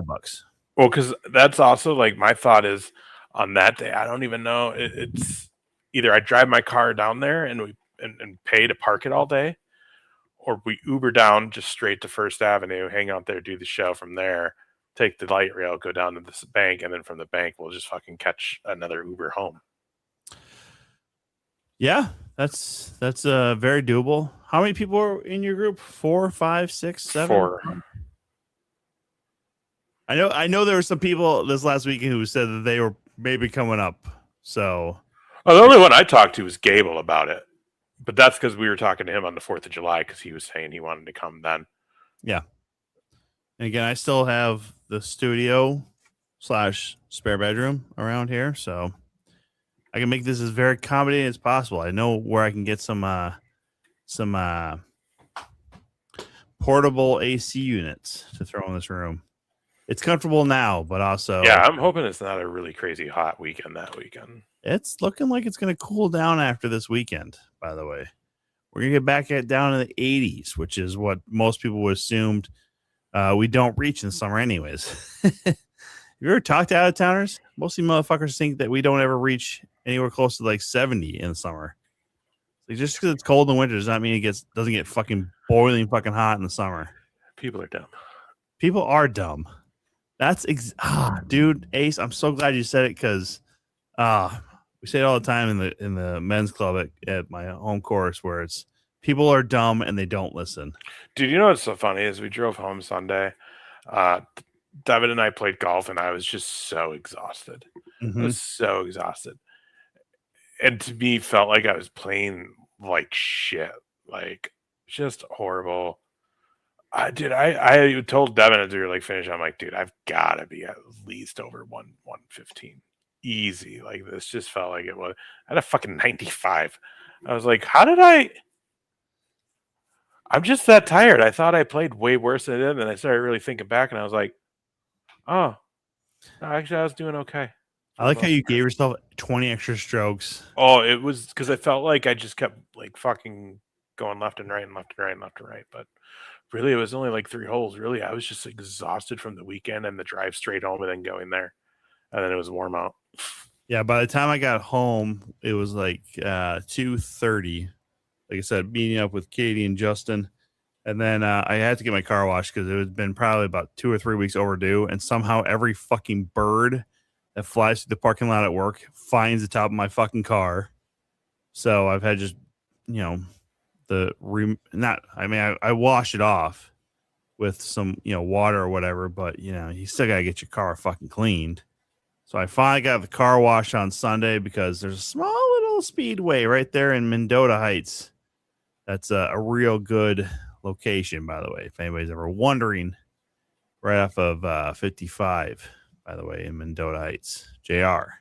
Well, because that's also like my thought is on that day. I don't even know. It's either I drive my car down there and pay to park it all day, or we Uber down just straight to First Avenue, hang out there, do the show from there, take the light rail, go down to the bank, and then from the bank we'll just fucking catch another Uber home. Yeah, that's very doable. How many people are in your group? 4, 5, 6, 7? 4. I know there were some people this last weekend who said that they were maybe coming up. So, the only one I talked to was Gable about it, but that's because we were talking to him on the 4th of July because he was saying he wanted to come then. Yeah. And again, I still have the studio / spare bedroom around here, so I can make this as very accommodating as possible. I know where I can get some portable AC units to throw in this room. It's comfortable now, but also... Yeah, I'm hoping it's not a really crazy hot weekend that weekend. It's looking like it's going to cool down after this weekend, by the way. We're going to get back down in the 80s, which is what most people would assumed we don't reach in the summer anyways. Have you ever talked to out-of-towners? Mostly motherfuckers think that we don't ever reach anywhere close to like 70 in the summer. Like, just because it's cold in the winter does not mean it doesn't get fucking boiling fucking hot in the summer. People are dumb. People are dumb. That's dude, Ace, I'm so glad you said it because we say it all the time in the men's club at my home course where it's people are dumb and they don't listen. Dude, you know what's so funny is we drove home Sunday. David and I played golf and I was just so exhausted. Mm-hmm. I was so exhausted. and to me felt like I was playing like shit, like just horrible. I told Devin as we were like finishing, I'm like, dude, I've got to be at least over 115, easy. Like this just felt like it was. I had a fucking 95. I was like, how did I? I'm just that tired. I thought I played way worse than I did, and I started really thinking back, and I was like, oh, no, actually, I was doing okay. I like how you gave yourself 20 extra strokes. Oh, it was because I felt like I just kept like fucking going left and right and left and right and left and right. But really, it was only like 3 holes. Really, I was just exhausted from the weekend and the drive straight home and then going there. And then it was warm out. Yeah, by the time I got home, it was like 2:30. Like I said, meeting up with Katie and Justin. And then I had to get my car washed because it had been probably about 2 or 3 weeks overdue. And somehow every fucking bird that flies through the parking lot at work finds the top of my fucking car. So I've had just, I wash it off with some, water or whatever. But, you still got to get your car fucking cleaned. So I finally got the car washed on Sunday because there's a small little speedway right there in Mendota Heights. That's a real good location, by the way, if anybody's ever wondering. Right off of 55, by the way, in Mendota Heights. JR.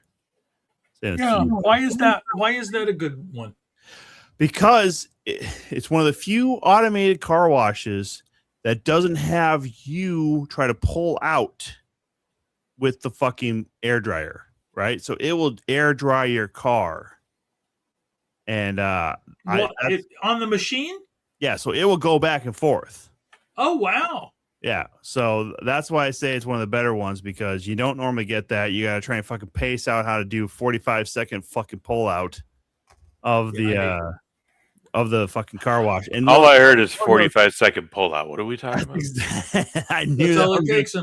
Yeah, why is that? Why is that a good one? Because it's one of the few automated car washes that doesn't have you try to pull out with the fucking air dryer, right? So it will air dry your car. And on the machine? Yeah, so it will go back and forth. Oh, wow. Yeah, so that's why I say it's one of the better ones, because you don't normally get that. You got to try and fucking pace out how to do 45-second fucking pull out of the fucking car wash. And all I heard is 45-second pull out. What are we talking about? I knew that's all it takes.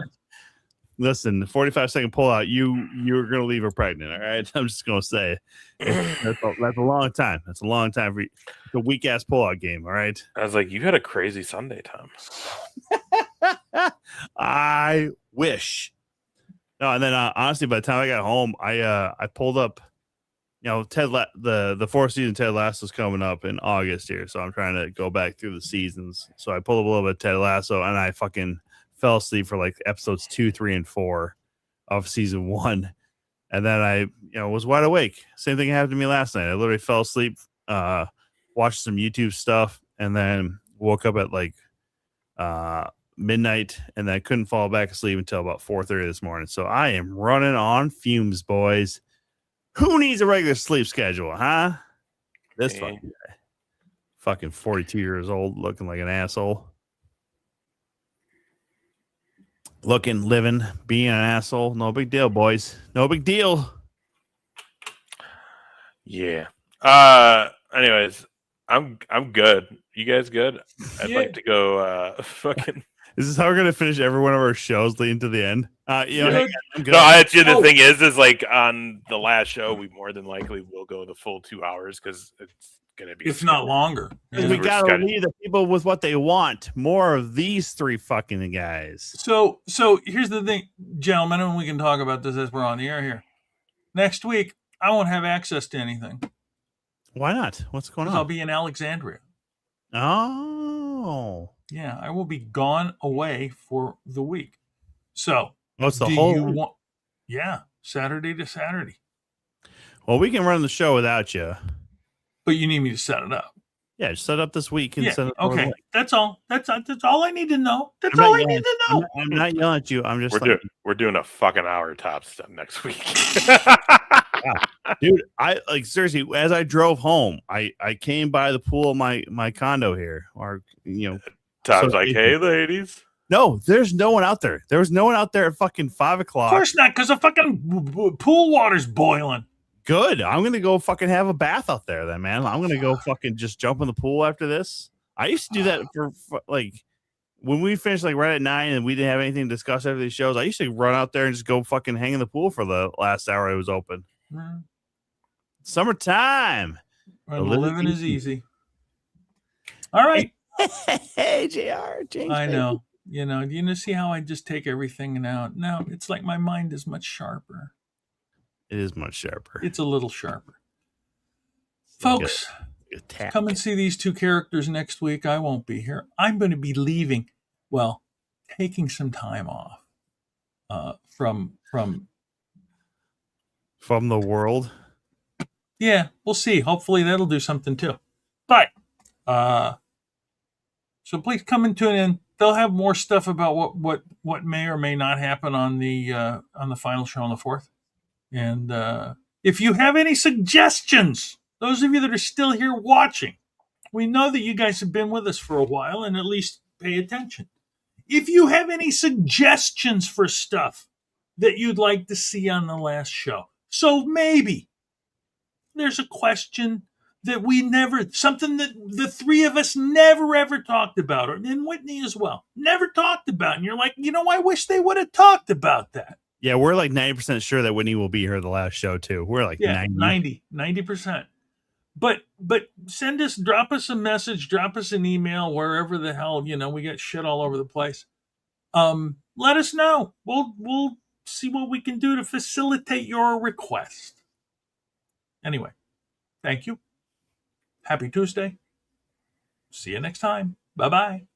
Listen, the 45-second pull out, you're going to leave her pregnant, all right? I'm just going to say that's a long time. That's a long time for you. It's a weak-ass pull-out game, all right? I was like, you had a crazy Sunday, Tom. I wish. No, and then honestly, by the time I got home, I pulled up, the fourth season Ted Lasso's coming up in August here, so I'm trying to go back through the seasons. So I pulled up a little bit of Ted Lasso, and I fucking fell asleep for like episodes 2, 3, and 4 of season 1, and then I was wide awake. Same thing happened to me last night. I literally fell asleep, watched some YouTube stuff, and then woke up at like midnight, and then I couldn't fall back asleep until about 4:30 this morning. So I am running on fumes, boys. Who needs a regular sleep schedule, huh? This fucking guy. Fucking 42 years old, looking like an asshole. Looking, living, being an asshole. No big deal, boys. No big deal. Yeah. Anyways, I'm good. You guys good? I'd like to go fucking. Is this how we're gonna finish every one of our shows leading to the end? I'm good. No, the thing is like on the last show, we more than likely will go the full 2 hours because it's gonna be, if not longer. Yeah. We gotta leave the people with what they want. More of these three fucking guys. So here's the thing, gentlemen, and we can talk about this as we're on the air here. Next week, I won't have access to anything. Why not? What's going on? I'll be in Alexandria. Oh. Yeah, I will be gone away for the week. So what's the whole? Saturday to Saturday. Well, we can run the show without you. But you need me to set it up. Yeah, just set it up this week. And set it okay, that's all. That's all I need to know. That's all I need to know. I'm not yelling at you. I'm just we're doing a fucking hour tops next week. Dude, I like seriously. As I drove home, I came by the pool of my condo here, or Tom's like, hey, ladies. No, there's no one out there. There was no one out there at fucking 5 o'clock. Of course not, because the fucking pool water's boiling. Good. I'm going to go fucking have a bath out there then, man. I'm going to go fucking just jump in the pool after this. I used to do that for like when we finished like right at 9 and we didn't have anything to discuss after these shows. I used to run out there and just go fucking hang in the pool for the last hour it was open. Summertime. The living is easy. All right. Hey, JR. James, I know. You see how I just take everything out? Now it's like my mind is much sharper. It is much sharper. It's a little sharper. Folks, Attack. come and see these two characters next week. I won't be here. I'm going to be leaving. Well, taking some time off from From the world. Yeah, we'll see. Hopefully that'll do something too. But so please come and tune in. They'll have more stuff about what may or may not happen on the final show on the 4th. And if you have any suggestions, those of you that are still here watching, we know that you guys have been with us for a while and at least pay attention. If you have any suggestions for stuff that you'd like to see on the last show, so maybe there's a question that something that the three of us never ever talked about, and Whitney as well, never talked about. And you're like, I wish they would have talked about that. Yeah, we're like 90% sure that Whitney will be here the last show too. We're like 90%. But drop us a message, drop us an email, wherever the hell, we get shit all over the place. Let us know. We'll see what we can do to facilitate your request. Anyway, thank you. Happy Tuesday. See you next time. Bye-bye.